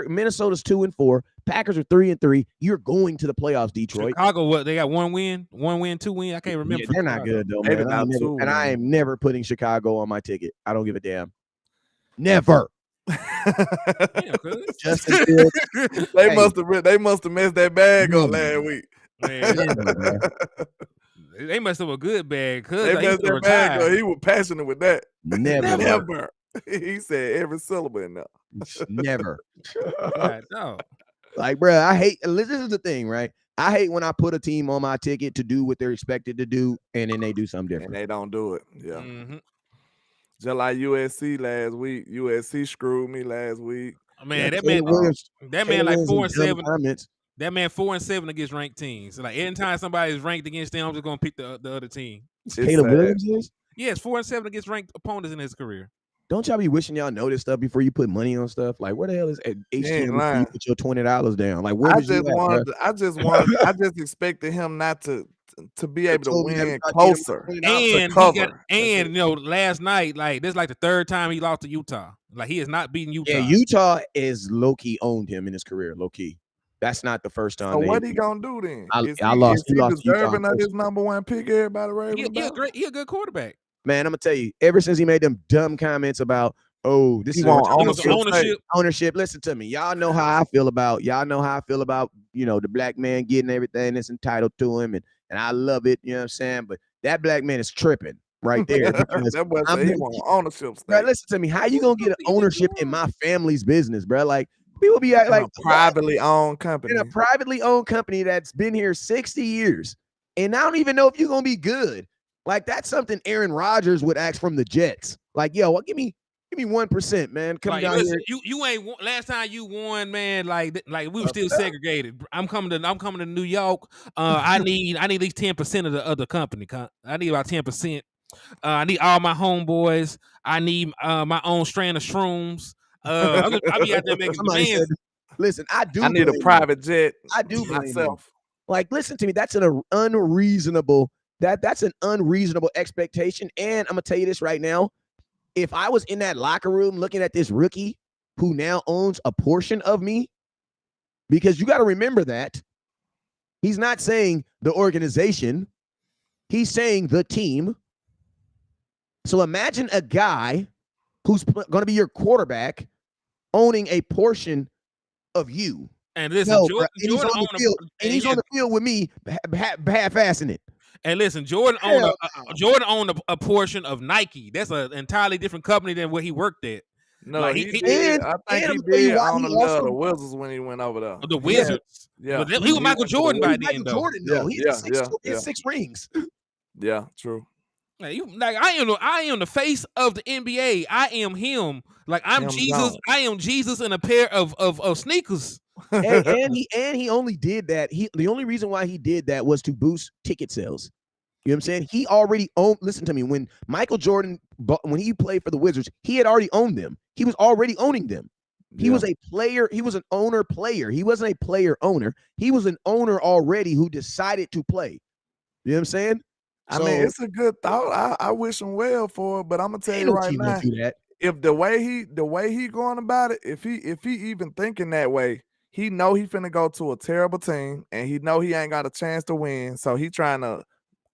Minnesota's 2-4, Packers are 3-3. You're going to the playoffs, Detroit. Chicago, what they got 1 win, 2 win. I can't remember. Yeah, they're not good though, man. I am never putting Chicago on my ticket. I don't give a damn. Never. Justin Fields. They must have messed that bag up last week. Man. They must have a good bag. They messed that bag up. He was passionate with that. Never. He said every syllable in there. Never. God, no. Like, bro, I hate. This is the thing, right? I hate when I put a team on my ticket to do what they're expected to do, and then they do something different. And they don't do it. Yeah. Mm-hmm. Just like USC last week. USC screwed me last week. Man, that man like 4-7. That man 4-7 against ranked teams. Like anytime somebody is ranked against them, I'm just gonna pick the other team. Caleb Williams is? Yes, 4-7 against ranked opponents in his career. Don't y'all be wishing y'all know this stuff before you put money on stuff? Like, where the hell is HTM? You put your $20 down. Like, where I just expected him not to be able to win closer and cover. Last night, like this is like the third time he lost to Utah. Like he has not beaten Utah. Yeah, Utah is low-key owned him in his career, low-key. That's not the first time. So what he gonna do then? Is he deserving of his number one pick? Everybody raving about. He a good quarterback. Man, I'm gonna tell you. Ever since he made them dumb comments about, this is ownership. Listen to me. Y'all know how I feel about. The black man getting everything that's entitled to him, and I love it. You know what I'm saying? But that black man is tripping right there. That boy said he want ownership. Bro, listen to me. How you gonna get an ownership in my family's business, bro? Like. People be like a privately owned company. In a privately owned company that's been here 60 years. And I don't even know if you're gonna be good. Like, that's something Aaron Rodgers would ask from the Jets. Like, yo, give me 1%, man. Come down here. You ain't last time you won, man. Like we were still segregated. I'm coming to New York. I need at least 10% of the other company. I need about 10%. I need all my homeboys. I need my own strand of shrooms. I'll be out there making demands. Listen, I need a private jet. I do myself. Like, listen to me. That's an unreasonable. That's an unreasonable expectation. And I'm gonna tell you this right now. If I was in that locker room looking at this rookie who now owns a portion of me, because you got to remember that he's not saying the organization, he's saying the team. So imagine a guy who's going to be your quarterback owning a portion of you. And listen, he's on the field with me, half-assing it. And listen, Jordan owned a portion of Nike. That's an entirely different company than where he worked at. No, I think he did own a lot of the Wizards when he went over there. The Wizards. Yeah. But he was Michael Jordan by then, though. Jordan, though. He had 6 rings. Yeah, true. Like I am the face of the NBA. I am him. Like I'm Jesus. Gone. I am Jesus in a pair of sneakers. and he only did that. The only reason why he did that was to boost ticket sales. You know what I'm saying? He already owned. Listen to me. When Michael Jordan, when he played for the Wizards, he had already owned them. He was already owning them. He was a player. He was an owner player. He wasn't a player owner. He was an owner already who decided to play. You know what I'm saying? I mean, it's a good thought. I wish him well for it, but I'm gonna tell you right now, if the way he going about it, if he even thinking that way, he know he finna go to a terrible team, and he know he ain't got a chance to win, so he trying to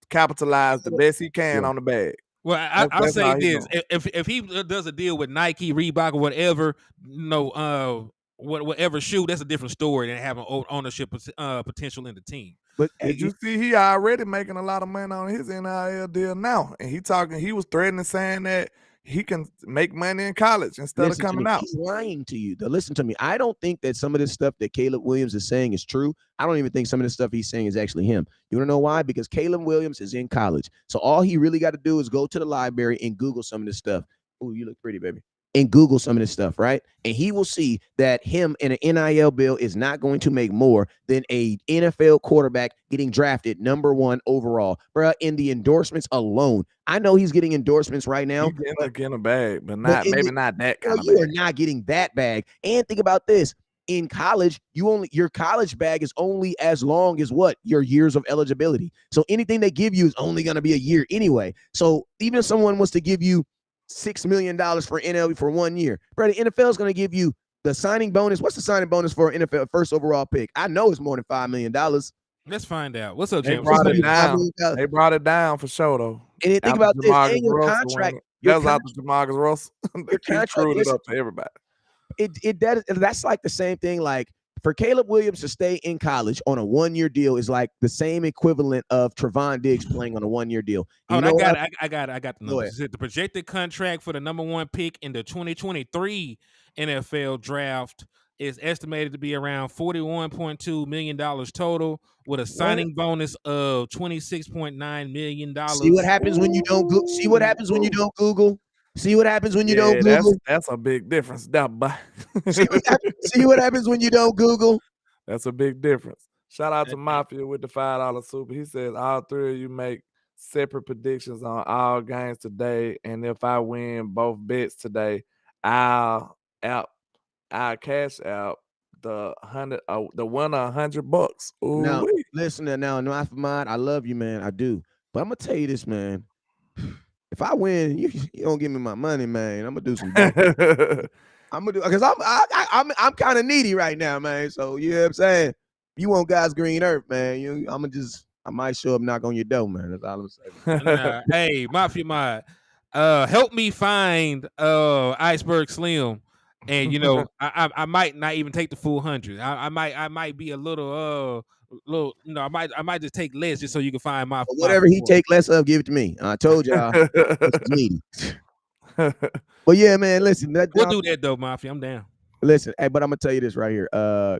capitalize the best he can on the bag. Well, I'll say this: if he does a deal with Nike, Reebok, or whatever, whatever shoe, that's a different story than having ownership potential in the team. But did you see he already making a lot of money on his NIL deal now, and he was threatening saying that he can make money in college instead of coming out. He's lying to you. Listen to me. I don't think that some of this stuff that Caleb Williams is saying is true. I don't even think some of the stuff he's saying is actually him. You want to know why? Because Caleb Williams is in college. So all he really got to do is go to the library and Google some of this stuff. Oh, you look pretty, baby. And Google some of this stuff, right? And he will see that him in an NIL bill is not going to make more than a NFL quarterback getting drafted #1 overall. Bro, in the endorsements alone. I know he's getting endorsements right now. He's getting a bag, but not that kind of bag. You are not getting that bag. And think about this. In college, your college bag is only as long as what? Your years of eligibility. So anything they give you is only going to be a year anyway. So even if someone wants to give you $6 million for NL for 1 year, bro, the NFL is going to give you the signing bonus. What's the signing bonus for an NFL first overall pick? I know it's more than $5 million. Let's find out. What's up, They James? brought it down. They brought it down for sure, though. And then think about this: and your contract. That was after Jamarcus Russell. Your contract screwed it up to everybody. That's like the same thing. Like for Caleb Williams to stay in college on a 1-year deal is like the same equivalent of Trevon Diggs playing on a 1-year deal. I got the numbers. The projected contract for the #1 pick in the 2023 NFL draft is estimated to be around $41.2 million total, with a signing bonus of $26.9 million. See what happens when you don't Google. See what happens when you don't Google. See what happens when you don't Google. That's a big difference. See what happens when you don't Google. That's a big difference. Shout out to Mafia with the $5 super. He says all three of you make separate predictions on all games today, and if I win both bets today, I'll cash out the winner $100. Ooh, now, listen to now, Nafamad, I love you, man. I do. But I'm gonna tell you this, man. If I win, you don't give me my money, man. I'm gonna do some. I'm gonna do because I'm kind of needy right now, man. So you know what I'm saying. You want God's green earth, man. I might show up, knock on your door, man. That's all I'm saying. Hey, Mafia Mod, help me find Iceberg Slim. And I might not even take the full 100. I might be a little I might just take less just so you can find my whatever he take less of, give it to me. I told y'all it's needy. But yeah, man, listen. We'll do that though, Mafia. I'm down. Listen, hey, but I'm gonna tell you this right here.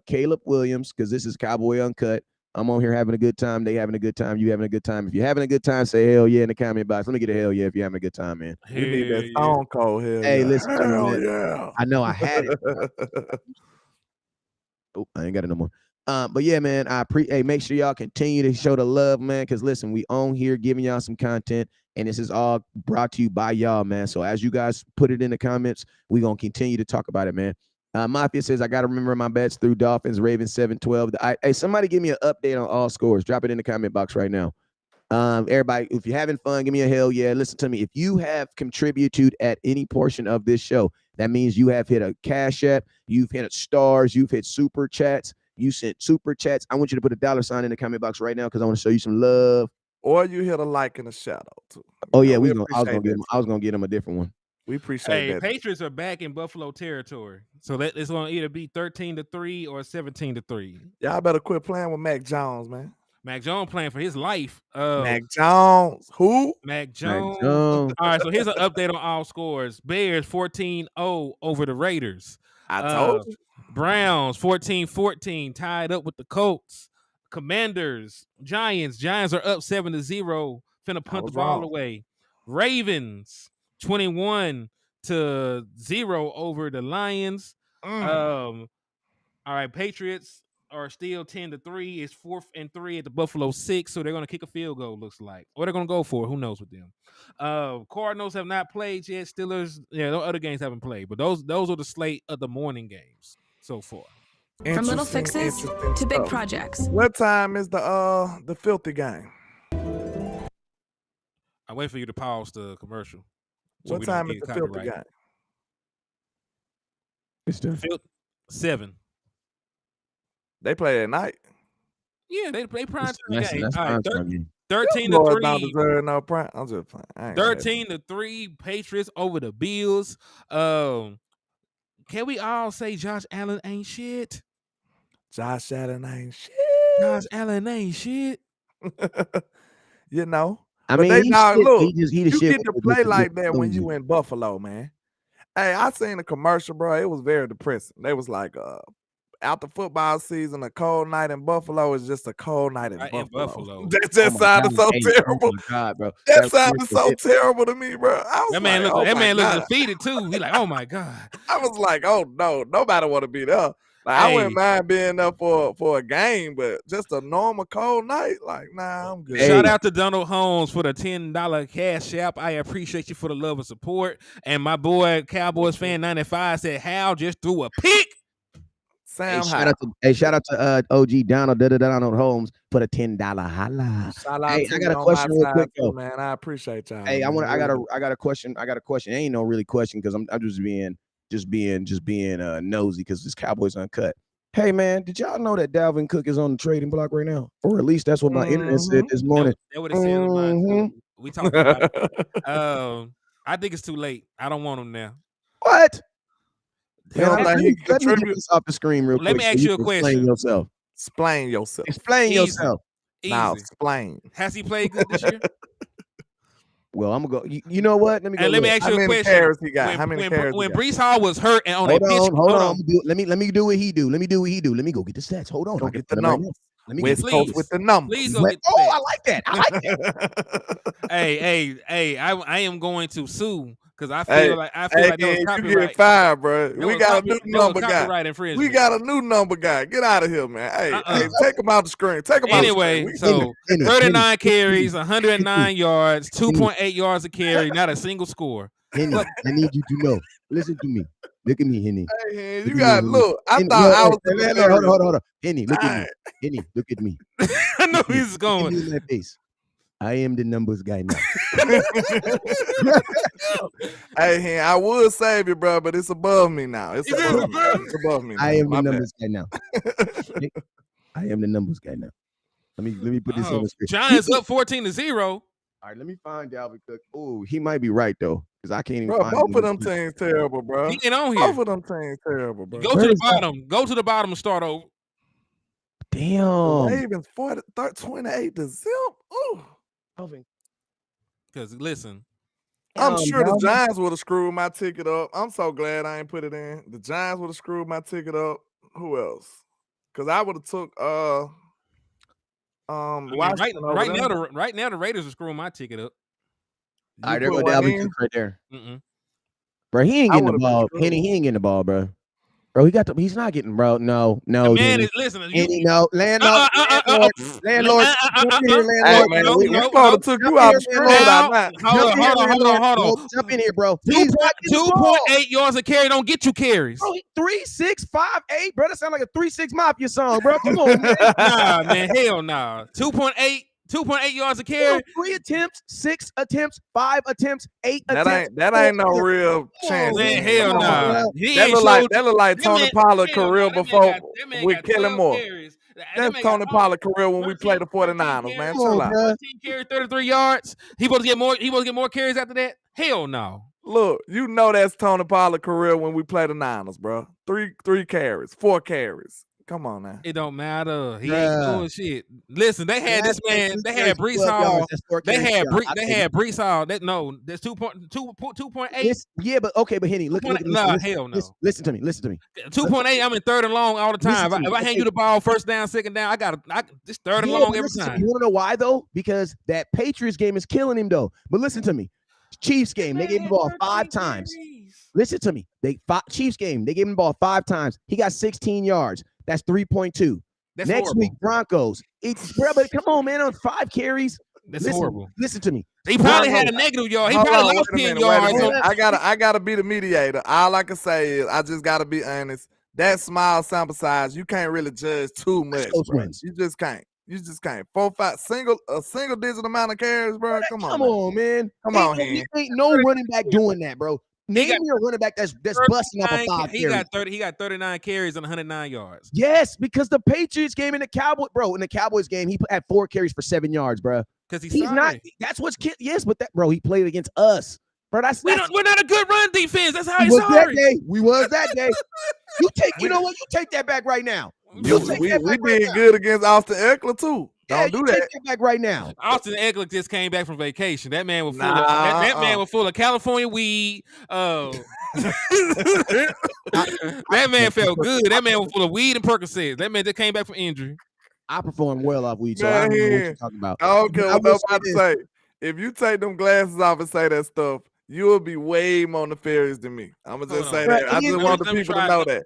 Caleb Williams, because this is Cowboy Uncut. I'm on here having a good time. They having a good time. You having a good time. If you're having a good time, say hell yeah in the comment box. Let me get a hell yeah if you're having a good time, man. You need that Stone Cold hell. Hey, listen to me, man. Yeah. I know I had it. Oh, I ain't got it no more. But yeah, man, make sure y'all continue to show the love, man. Because listen, we on here giving y'all some content, and this is all brought to you by y'all, man. So as you guys put it in the comments, we gonna continue to talk about it, man. Mafia says I gotta remember my bets through Dolphins, Ravens 7-12. Hey, somebody give me an update on all scores. Drop it in the comment box right now. Everybody, if you're having fun, give me a hell yeah. Listen to me. If you have contributed at any portion of this show, that means you have hit a Cash App, you've hit a stars, you've hit super chats, you sent super chats. I want you to put a $sign in the comment box right now because I want to show you some love. Or you hit a like and a shout out too. Oh yeah, I was gonna get him a different one. We appreciate that. Patriots are back in Buffalo territory, so it's gonna either be 13-3 or 17-3. Y'all better quit playing with Mac Jones, man. Mac Jones playing for his life. Mac Jones. Who? Mac Jones. All right, so here's an update on all scores. Bears 14-0 over the Raiders. I told you. Browns 14-14 tied up with the Colts. Commanders, Giants are up 7-0. Finna punt the ball away. Ravens 21-0 over the Lions. All right, Patriots are still 10-3. It's 4th and 3 at the Buffalo 6, so they're going to kick a field goal. Looks like, or they're going to go for it. Who knows with them? Cardinals have not played yet. Steelers, no other games haven't played, but those are the slate of the morning games so far. From little fixes to big projects. What time is the filthy game? I wait for you to pause the commercial. So what time is the filthy game? It's done. 7. They play at night. Yeah, they play prime time game. That's All right, prime time. 13-3. Don't deserve no prime. I'm just playing. 13-3 Patriots over the Bills. Can we all say Josh Allen ain't shit? Josh Allen ain't shit. Josh Allen ain't shit. You know. I But mean, look, you get to play like that when you in Buffalo, man. Hey, I seen a commercial, bro. It was very depressing. They was like, after football season, a cold night in Buffalo is just a cold night in Buffalo. That just sounded so terrible. Oh my God, bro. That sounded so terrible to me, bro. I was that man like, looked defeated too. He like, oh my God. I was like, oh no, nobody want to be there. Like, I wouldn't mind being there for a game, but just a normal cold night, like, nah, I'm good. Shout out to Donald Holmes for the $10 cash app. I appreciate you for the love and support. And my boy Cowboys fan 95 said Hal just threw a pick. Shout out to OG Donald Holmes for the $10 holla. Hey, I got a question real quick though, man. I appreciate y'all. Hey, I got a question. It ain't no really question because I'm just being nosy because this Cowboys Uncut. Hey man, did y'all know that Dalvin Cook is on the trading block right now? Or at least that's what my internet said this morning. That would have said mine too. We talked about it. I think it's too late. I don't want him now. What? Let me get this off the screen real quick. Let me ask you a question. Explain yourself. Easy. Now explain. Has he played good this year? Well, I'm gonna go. You know what? Let me ask you a question. How many carries when Breece Hall was hurt and on hold on. Let me do what he do. Let me go get the stats. Hold on. Go get the numbers. Let me West Coast with the numbers. Please go get the I like that. Hey, I am going to sue because I feel like that was copyright. You get fired, bro. We got a new number guy. We got a new number guy. Get out of here, man. Hey, take him out the screen. Anyway, so 39 carries, 109 yards, 2.8 yards a carry, not a single score. Henny, I need you to know. Listen to me. Look at me, Henny. Hey, you got look. I thought I was. Hold on. Henny, look at me. Henny, look at me. I know he's going. In my face. I am the numbers guy now. Hey, I would save you, bro, but it's above me now. It's above me. I am the numbers guy now. I am the numbers guy now. Let me put this on the screen. Giants up 14-0. All right, let me find Dalvin Cook. Oh, he might be right though, because I can't even find both of them teams terrible, bro. He ain't on here. Both of them teams terrible, bro. Go to the bottom. Go to the bottom and start over. Damn. Ravens 28-0. Ooh. Because listen, I'm sure the Giants would have screwed my ticket up. I'm so glad I ain't put it in. The Giants would have screwed my ticket up. Who else? Because I would have took right now the Raiders are screwing my ticket up. All right, there go Dalvin Cook right there. Bro, he ain't getting the ball. Henny, he ain't getting the ball, bro. Bro, he's not getting, bro. No. Man, listen. Landlord. Landlord. Hey, man, we supposed to took you out the screen. Hold on. Jump in here, bro. 2.8 yards a carry don't get you carries. Bro, 3, 6, 5, 8. Bro, that sound like a 3-6 Mafia song, bro. Come on, man. Nah, man. Hell nah. 2.8 yards a carry. 3 attempts, 6 attempts, 5 attempts, 8 attempts. That ain't no real chance. Man, hell nah. That look like Tony Pollard career before with Kellen Moore. That's Tony Pollard career when we played the 49ers, man. Chill out. 13 carries, 33 yards. He supposed to get more carries after that? Hell no. Look, you know that's Tony Pollard career when we play the Niners, bro. 3 carries, 4 carries. Come on now. It don't matter. He ain't doing shit. Listen, they had this man. They had Breece Hall. They had Breece Hall. That's 2.8. Yeah, but Henny, look at hell no. Listen to me. 2.8. I'm in third and long all the time. If I hand you the ball first down, second down, I this third and long every time. You want to know why though? Because that Patriots game is killing him though. But listen to me. Chiefs game, they gave him the ball 5 times. Listen to me. Chiefs game, they gave him the ball 5 times. He got 16 yards. That's 3.2. That's Next horrible. week, Broncos. Bro, but come on, man, on 5 carries. That's horrible. Listen to me. He probably had a negative yard. He Hold probably on, lost wait a 10 minute, wait a yards. minute. I gotta be the mediator. All I can say is I just gotta be honest. That small sample size, you can't really judge too much. You just can't. You just can't. 4, 5, a single digit amount of carries, bro. Come on, man. Come on, Hen. Ain't no running back doing that, bro. Name me a running back that's busting up a 5 carries. He got 39 carries and 109 yards. Yes, because the Patriots game in the Cowboys, bro. In the Cowboys game, he had 4 carries for 7 yards, bro. Because he's not. That's what's yes, but that bro, he played against us, bro. We're not a good run defense. That's how he's sorry. We was that day. You know what? You take that back right now. We did good against Austin Eckler too. Don't do that. Take that back right now. Austin Eckler just came back from vacation. That man was full of that man was full of California weed. That man felt good. That man was full of weed and Percocets. That man just came back from injury. I perform well off weed, so I don't know what you're talking about. I don't care what nobody say. If you take them glasses off and say that stuff, you will be way more nefarious than me. I'm gonna just say that. I just want the people to know that.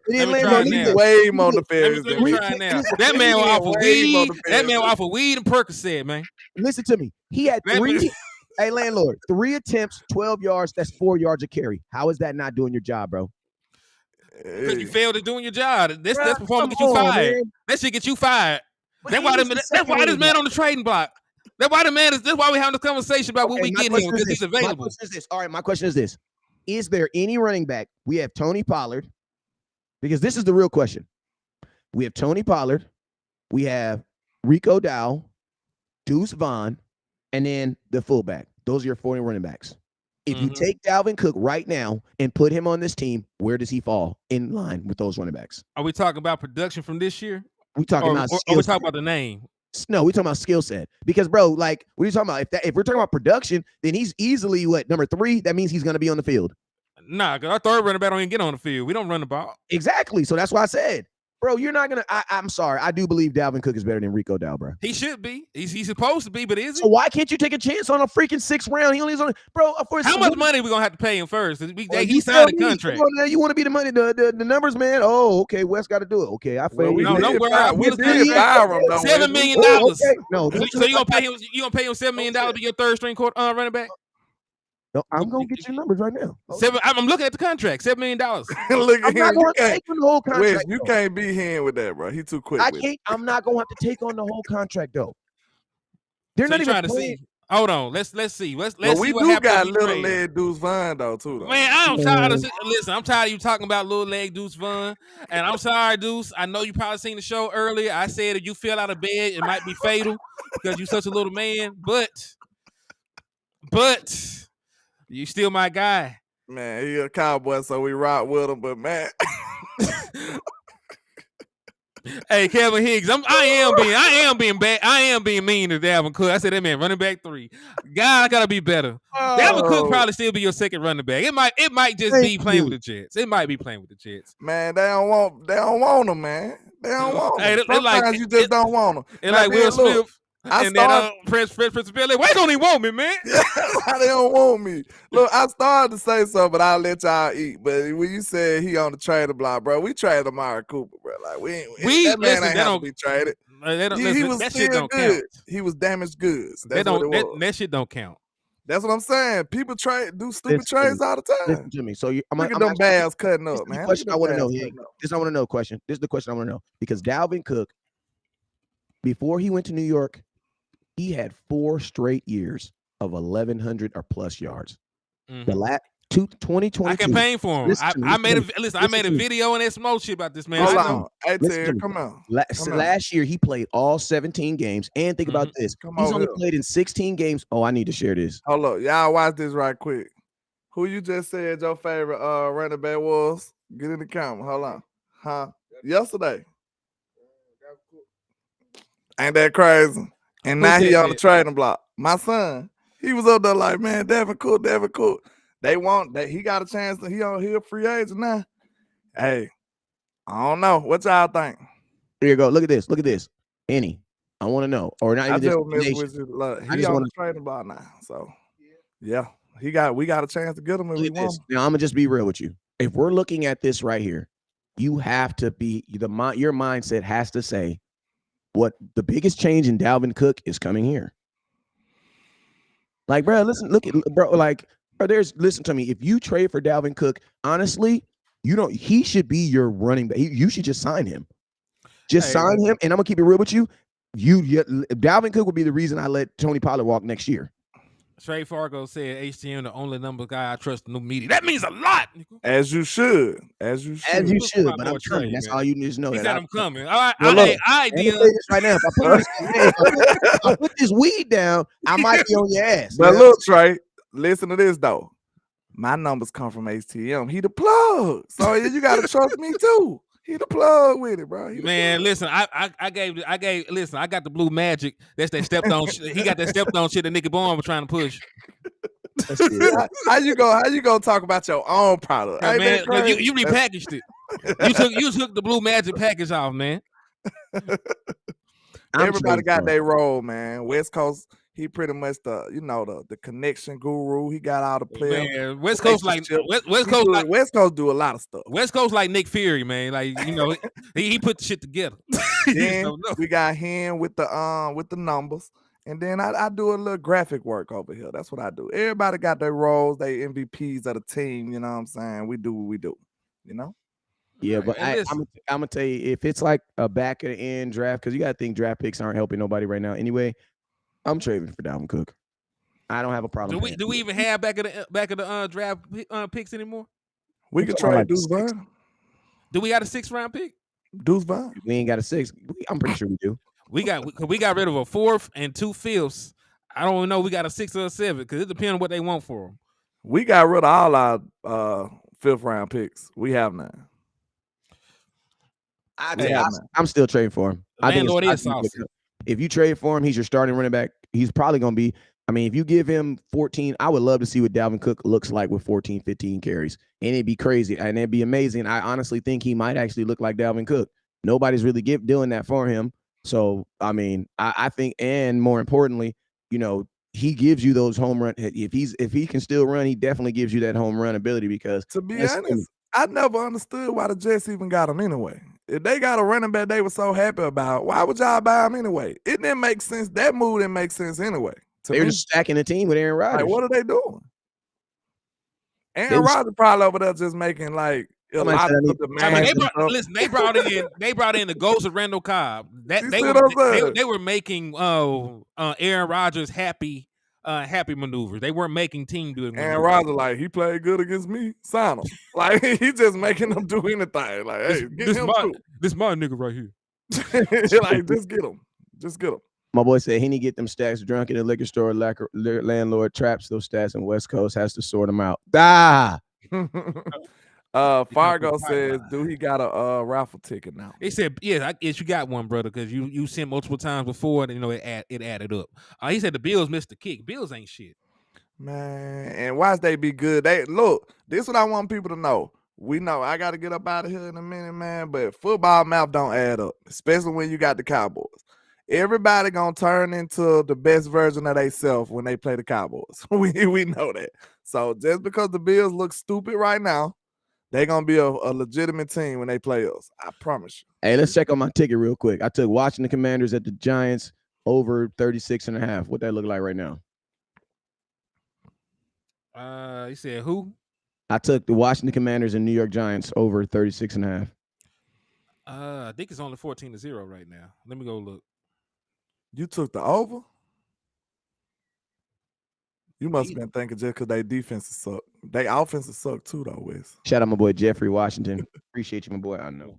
Way more nefarious than me. That man was off of weed. That man was off of weed and Percocet, man. Listen to me. He had 3. Hey, landlord, 3 attempts, 12 yards. That's 4 yards a carry. How is that not doing your job, bro? Because you failed at doing your job. This performance get you fired. Man. That shit get you fired. That's why this man on the trading block. That's why we having this conversation about when we get him because he's available. My question is this. All right, my question is this. Is there any running back? We have Tony Pollard, because this is the real question. We have Tony Pollard, we have Rico Dowell, Deuce Vaughn, and then the fullback. Those are your 40 running backs. If you take Dalvin Cook right now and put him on this team, where does he fall in line with those running backs? Are we talking about production from this year? We talking about or we talking about the name? No, we talking about skill set. Because, bro, like, what are you talking about? If we're talking about production, then he's easily number 3. That means he's going to be on the field. Nah, because our third running back don't even get on the field. We don't run the ball. Exactly. So that's why I said, bro, you're not going to. I'm sorry. I do believe Dalvin Cook is better than Rico Dowell, bro. He should be. He's supposed to be, but is he? So why can't you take a chance on a freaking 6th round? He only is on, bro. How much money we going to have to pay him first? He signed a contract. Now, you want to be the money, the numbers, man? Oh, okay. Wes got to do it. Okay, I feel you. Don't worry. We did fire him, though. $7 million. Okay. No, so you gonna pay him? You gonna pay him $7 million to be your third string running back? No, I'm gonna get your numbers right now. I'm looking at the contract. $7 million. Look at him. You can't take on the whole contract. You can't be here with that, bro. He too quick. I'm not gonna have to take on the whole contract though. They're so not even trying to see. Hold on. Let's see. Let's see. We do got little leg Deuce Vaughn though too. Though. Man, I'm tired of listen. I'm tired of you talking about little leg Deuce Vaughn. And I'm sorry, Deuce. I know you probably seen the show earlier. I said if you fell out of bed, it might be fatal because you're such a little man. But you still my guy. Man, he a Cowboy, so we rock with him. But man, hey, Kevin Higgs, I am being bad. I am being mean to Dalvin Cook. I said that man running back 3. God, gotta be better. Dalvin Cook probably still be your second running back. It might just be playing with the Jets. It might be playing with the Jets. Man, they don't want him, man. They don't want him. Sometimes you just don't want him. It's like Will Smith. And then Prince Billy, why don't he want me, man? Why they don't want me? Look, I started to say so, but I'll let y'all eat. But when you said he on the trader block, bro, we traded Amari Cooper, bro. Like that man ain't have to be traded. He was that still shit don't good. Count. He was damaged goods. That shit don't count. That's what I'm saying. People do stupid trades all the time. Listen to me. So look at them bags cutting up, man. Question I want to know. This I want to know. Question. This is the question I want to know because Dalvin Cook, before he went to New York, he had 4 straight years of 1,100 or plus yards. The last 2022. I campaigned for him. I made a video and that smoke shit about this man. Hold on. Hey, Terry, come on. Last year he played all 17 games. And think about this. He's only played in 16 games. Oh, I need to share this. Hold up. Y'all watch this right quick. Who you just said your favorite running back was? Get in the camera. Hold on. Huh? Yesterday. Ain't that crazy? And now he on the trading block. My son, he was up there like, man, Devin Cook. They want that. He got a chance to. He a free agent now. Hey, I don't know. What y'all think? Here you go. Look at this. Henny, I want to know, or not even this. He on the trading block now. So yeah, we got a chance to get him if we want. Now I'm gonna just be real with you. If we're looking at this right here, you have to be your mindset has to say what the biggest change in Dalvin Cook is coming here. Like, bro, listen to me. If you trade for Dalvin Cook, honestly, he should be your running back. You should just sign him. Sign him, and I'm gonna keep it real with you. Dalvin Cook would be the reason I let Tony Pollard walk next year. Trey Fargo said HTM the only number guy I trust in the media. That means a lot. As you should. But I'm telling you, that's all you need to know. He that said I'm coming. All right, I'm gonna say this right now. If I put this weed down, I might be on your ass. But look, Trey, listen to this though. My numbers come from HTM. He the plug. So you gotta trust me too. He the plug with it, bro. Man, listen, I got the blue magic. That's that stepped on shit. He got that stepped on shit that Nicky Bourne was trying to push. How you go talk about your own product? Yeah, man, you repackaged it. You took the blue magic package off, man. Everybody got their role, man. West Coast, he pretty much the connection guru. He got all the players. Man, West Coast West Coast do a lot of stuff. West Coast like Nick Fury, man. Like he put the shit together. Then we got him with the numbers, and then I do a little graphic work over here. That's what I do. Everybody got their roles. They MVPs of the team. You know what I'm saying? We do what we do. You know. Yeah, but I'm gonna tell you, if it's like a back of the end draft, because you gotta think draft picks aren't helping nobody right now. Anyway, I'm trading for Dalvin Cook. I don't have a problem. Do we even have back of the draft picks anymore? We could trade Deuce Vaughn. Do we got a 6th round pick? Deuce Vaughn. We ain't got a 6. I'm pretty sure we do. We got rid of a 4th and 2 5ths. I don't even know we got a 6 or a 7 because it depends on what they want for them. We got rid of all our 5th round picks. We have none. I'm still trading for him. If you trade for him, he's your starting running back. He's probably going to be, if you give him 14, I would love to see what Dalvin Cook looks like with 14, 15 carries. And it'd be crazy. And it'd be amazing. I honestly think he might actually look like Dalvin Cook. Nobody's really doing that for him. So, I think, and more importantly, he gives you those home run. If he can still run, he definitely gives you that home run ability because. To be honest, I never understood why the Jets even got him anyway. If they got a running back they were so happy about, why would y'all buy him anyway? It didn't make sense. That move didn't make sense anyway. They were just stacking the team with Aaron Rodgers. Like, what are they doing? Aaron Rodgers probably over there just making like a lot of the they brought in the ghost of Randall Cobb. They were making Aaron Rodgers happy maneuvers. They weren't making team doing maneuvers. Aaron Rodgers, like, he played good against me, sign him. Like, he just making them do anything. Like, hey, this my nigga right here. Like, just get him. Just get him. My boy said he need to get them stats drunk in the liquor store. Landlord traps those stats, and West Coast has to sort them out. Fargo says, do he got a raffle ticket now? He said, yes, you got one, brother, because you sent multiple times before, and it added up. He said the Bills missed the kick. Bills ain't shit. Man, and watch they be good. Look, this is what I want people to know. We know I got to get up out of here in a minute, man, but football math don't add up, especially when you got the Cowboys. Everybody gonna turn into the best version of themselves when they play the Cowboys. We know that. So just because the Bills look stupid right now, they're gonna be a legitimate team when they play us. I promise you. Hey, let's check on my ticket real quick. I took Washington Commanders at the Giants over 36.5. What that look like right now? You said who? I took the Washington Commanders and New York Giants over 36.5. I think it's only 14-0 right now. Let me go look. You took the over? You must have been thinking just because they defenses suck. They offenses suck too, though, Wes. Shout out my boy Jeffrey Washington. Appreciate you, my boy. I know.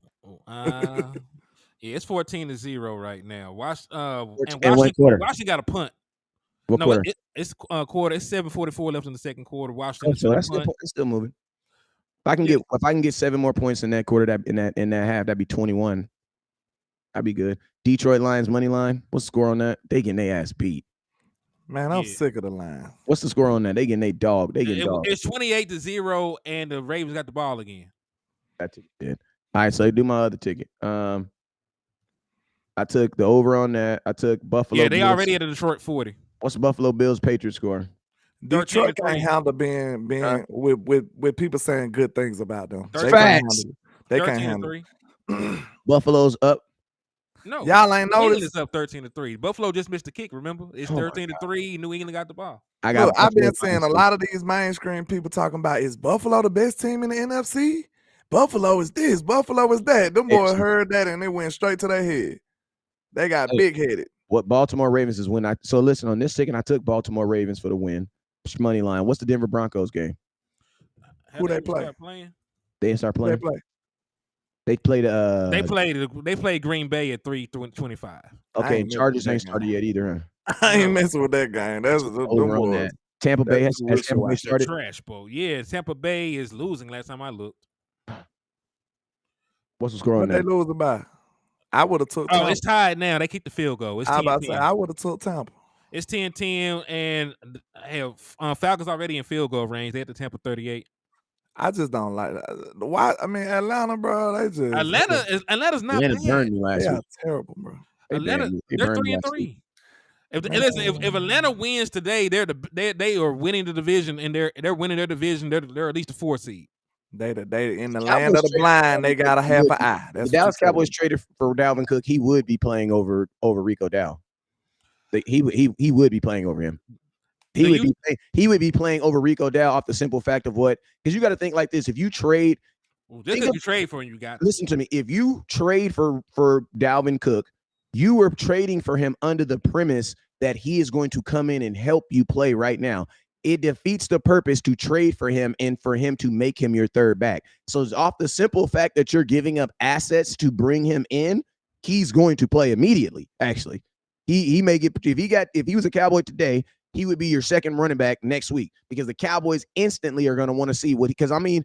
Yeah, it's 14-0 right now. Washington got a punt. What quarter? It's quarter. It's 7:44 left in the second quarter. Washington. So it's still moving. If I can get 7 more points in that quarter, in that half, that'd be 21. That'd be good. Detroit Lions money line. What's the score on that? They getting their ass beat. Man, I'm sick of the line. What's the score on that? They getting their dog. It's 28-0, and the Ravens got the ball again. That ticket did. All right, so I do my other ticket. I took the over on that. I took Buffalo. Yeah, they Bills. Already at a Detroit 40. What's the Buffalo Bills Patriots score? Detroit can't handle being with people saying good things about them. Facts. They can't handle. Buffalo's up. No, Y'all ain't New England noticed. is up 13-3. Buffalo just missed the kick. Remember, it's 13-3. New England got the ball. I got. Look, I've been Buffalo seeing a lot of these mainstream people talking about, is Buffalo the best team in the NFC? Buffalo is this, Buffalo is that. Them boys heard that and they went straight to their head. They got big headed. What Baltimore Ravens is when I so listen on this ticket, I took Baltimore Ravens for the win. Money line. What's the Denver Broncos game? Who they play? They didn't start playing. They played Green Bay at 3:25. Okay, Chargers ain't started yet either. Huh? I ain't messing with that game. That's over on that. Tampa Bay has Tampa Bay started. Trash bowl. Yeah, Tampa Bay is losing. Last time I looked. What's the score on that? What they losing by? I would have took. Tampa. It's tied now. They keep the field goal. It's 10-10. I would have took Tampa. It's 10-10, and Falcons already in field goal range. They at the Tampa 38. I just don't like that. Why? I mean, Atlanta, bro. They just Atlanta's not Atlanta bad. burned me last week. Terrible, bro. Atlanta, they're 3-3. If Atlanta wins today, they are winning the division, and they're winning their division. They're at least a 4 seed. They in the land of the blind. They got a half an eye. That's the Dallas Cowboys traded for Dalvin Cook. He would be playing over Rico Dow. He would be playing over him. He would be playing over Rico Dow off the simple fact of what, because you got to think like this. If you trade, you trade for him, you got. Listen to me. If you trade for Dalvin Cook, you were trading for him under the premise that he is going to come in and help you play right now. It defeats the purpose to trade for him and for him to make him your third back. So it's off the simple fact that you're giving up assets to bring him in, he's going to play immediately. Actually, he may get, if he was a Cowboy today, he would be your second running back next week, because the Cowboys instantly are going to want to see what, because I mean,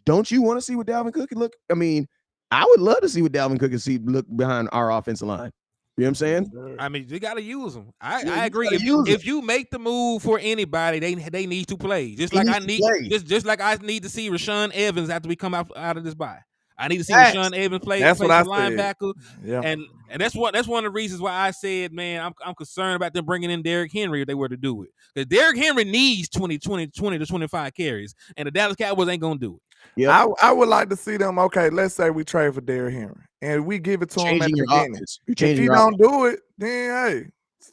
don't you want to see what Dalvin Cook can look? I mean, I would love to see what Dalvin Cook can look behind our offensive line. You know what I'm saying? I mean, you got to use them. I agree. If you make the move for anybody, they need to play. Just like I need to see Rashaan Evans after we come out of this bye. I need to see Rashaan Evans play. That's what I linebacker. Yeah. And that's one of the reasons why I said, man, I'm concerned about them bringing in Derrick Henry if they were to do it. Because Derrick Henry needs 20 to 25 carries, and the Dallas Cowboys ain't gonna do it. Yeah, I would like to see them. Okay, let's say we trade for Derrick Henry and we give it to him at the beginning. If he don't do it, then hey,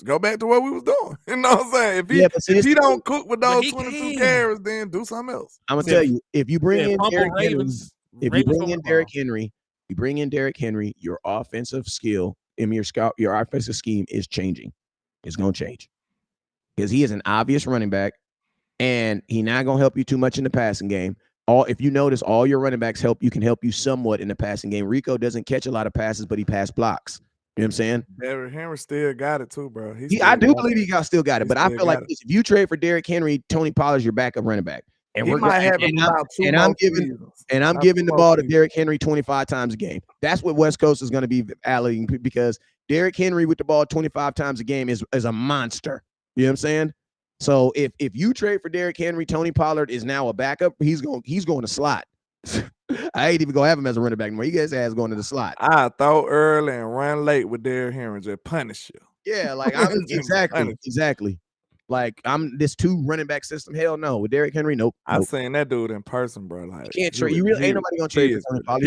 go back to what we was doing. You know what I'm saying? If he don't cook with those 22 carries, then do something else. I'm gonna tell you, if you bring in Derrick Henry, you bring in Derrick Henry, your offensive skill and your offensive scheme is changing. It's gonna change because he is an obvious running back, and he's not gonna help you too much in the passing game. If you notice, all your running backs can help you somewhat in the passing game. Rico doesn't catch a lot of passes, but he pass blocks. You know what I'm saying? Derrick Henry still got it too, bro. I do believe he still got it, but I feel like if you trade for Derrick Henry, Tony Pollard's your backup running back. And I'm giving the ball to Derrick Henry 25 times a game. That's what West Coast is going to be allocating, because Derrick Henry with the ball 25 times a game is a monster. You know what I'm saying? So if you trade for Derrick Henry, Tony Pollard is now a backup. He's going to slot. I ain't even gonna have him as a running back anymore. He gets his ass going to the slot. I throw early and run late with Derrick Henry, just punish you. Yeah, like exactly. Like this 2 running back system. Hell no. With Derrick Henry, nope. I seen that dude in person, bro. Like, you can't trade. Ain't nobody gonna trade for Tony Pollard.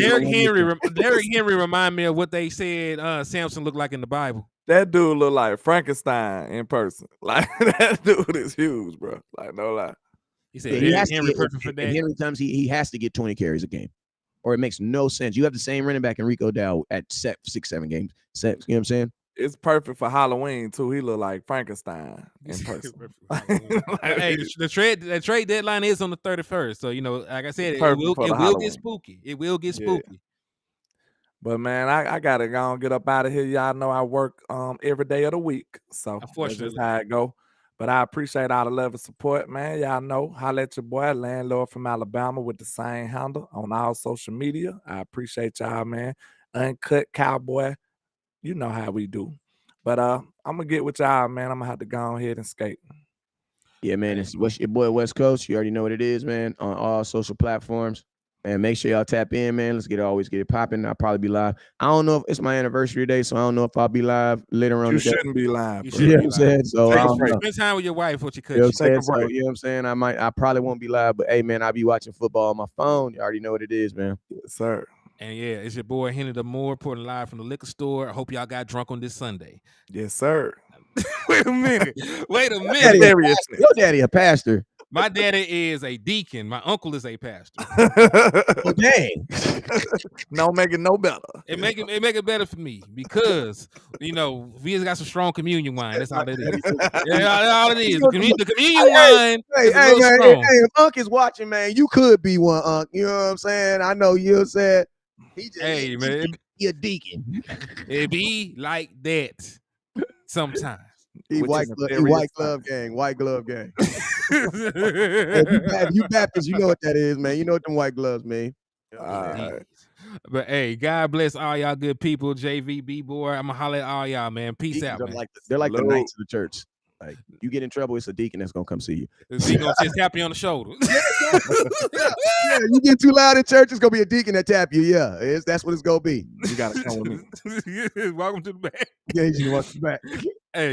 Derrick Henry remind me of what they said Samson looked like in the Bible. That dude look like Frankenstein in person. Like, that dude is huge, bro. Like, no lie. He said Henry perfect for that. Henry comes, he has to get 20 carries a game, or it makes no sense. You have the same running back in Rico Dow at 6-7 games. You know what I'm saying? It's perfect for Halloween too. He look like Frankenstein in person. Hey, the trade deadline is on the 31st. So, you know, like I said, it will get spooky. It will get spooky. Yeah. But man, I gotta go and get up out of here. Y'all know I work every day of the week. So that's just how it go. But I appreciate all the love and support, man. Y'all know, holla at your boy, Landlord from Alabama, with the same handle on all social media. I appreciate y'all, man. UnCut Cowboy. You know how we do. But I'm gonna get with y'all, man. I'm gonna have to go ahead and skate. Yeah, man. It's your boy West Coast. You already know what it is, man. On all social platforms. And make sure y'all tap in, man. Let's always get it popping. I'll probably be live. I don't know if it's my anniversary today, so I don't know if I'll be live later on. You shouldn't be live. You know what I'm saying? So spend time with your wife, what you could. You know what I'm saying? I probably won't be live, but hey, man, I'll be watching football on my phone. You already know what it is, man. Yes, sir. And yeah, it's your boy Hennythemoor reporting live from the liquor store. I hope y'all got drunk on this Sunday. Yes, sir. Wait a minute. Seriousness. Your daddy a pastor. My daddy is a deacon. My uncle is a pastor. Oh, dang. No, make it no better. It make it better for me because we just got some strong communion wine. That's all it is. Yeah, that's all it is. The communion wine is a little strong. Hey, if Unc is watching, man, you could be one, Unc. You know what I'm saying? I know you said he a deacon. It be like that sometimes. White glove gang. If you Baptist, you know what that is, man. You know what them white gloves mean. But hey, God bless all y'all good people. JV, B-boy, I'm gonna holler at all y'all, man. Peace out, man. They're like the knights of the church. Like, you get in trouble, it's a deacon that's gonna come see you. He gonna just tap you on the shoulder. Yeah, you get too loud in church, it's gonna be a deacon that tap you. Yeah, that's what it's gonna be. You gotta come with me. Welcome to the back. Yeah, you want the back.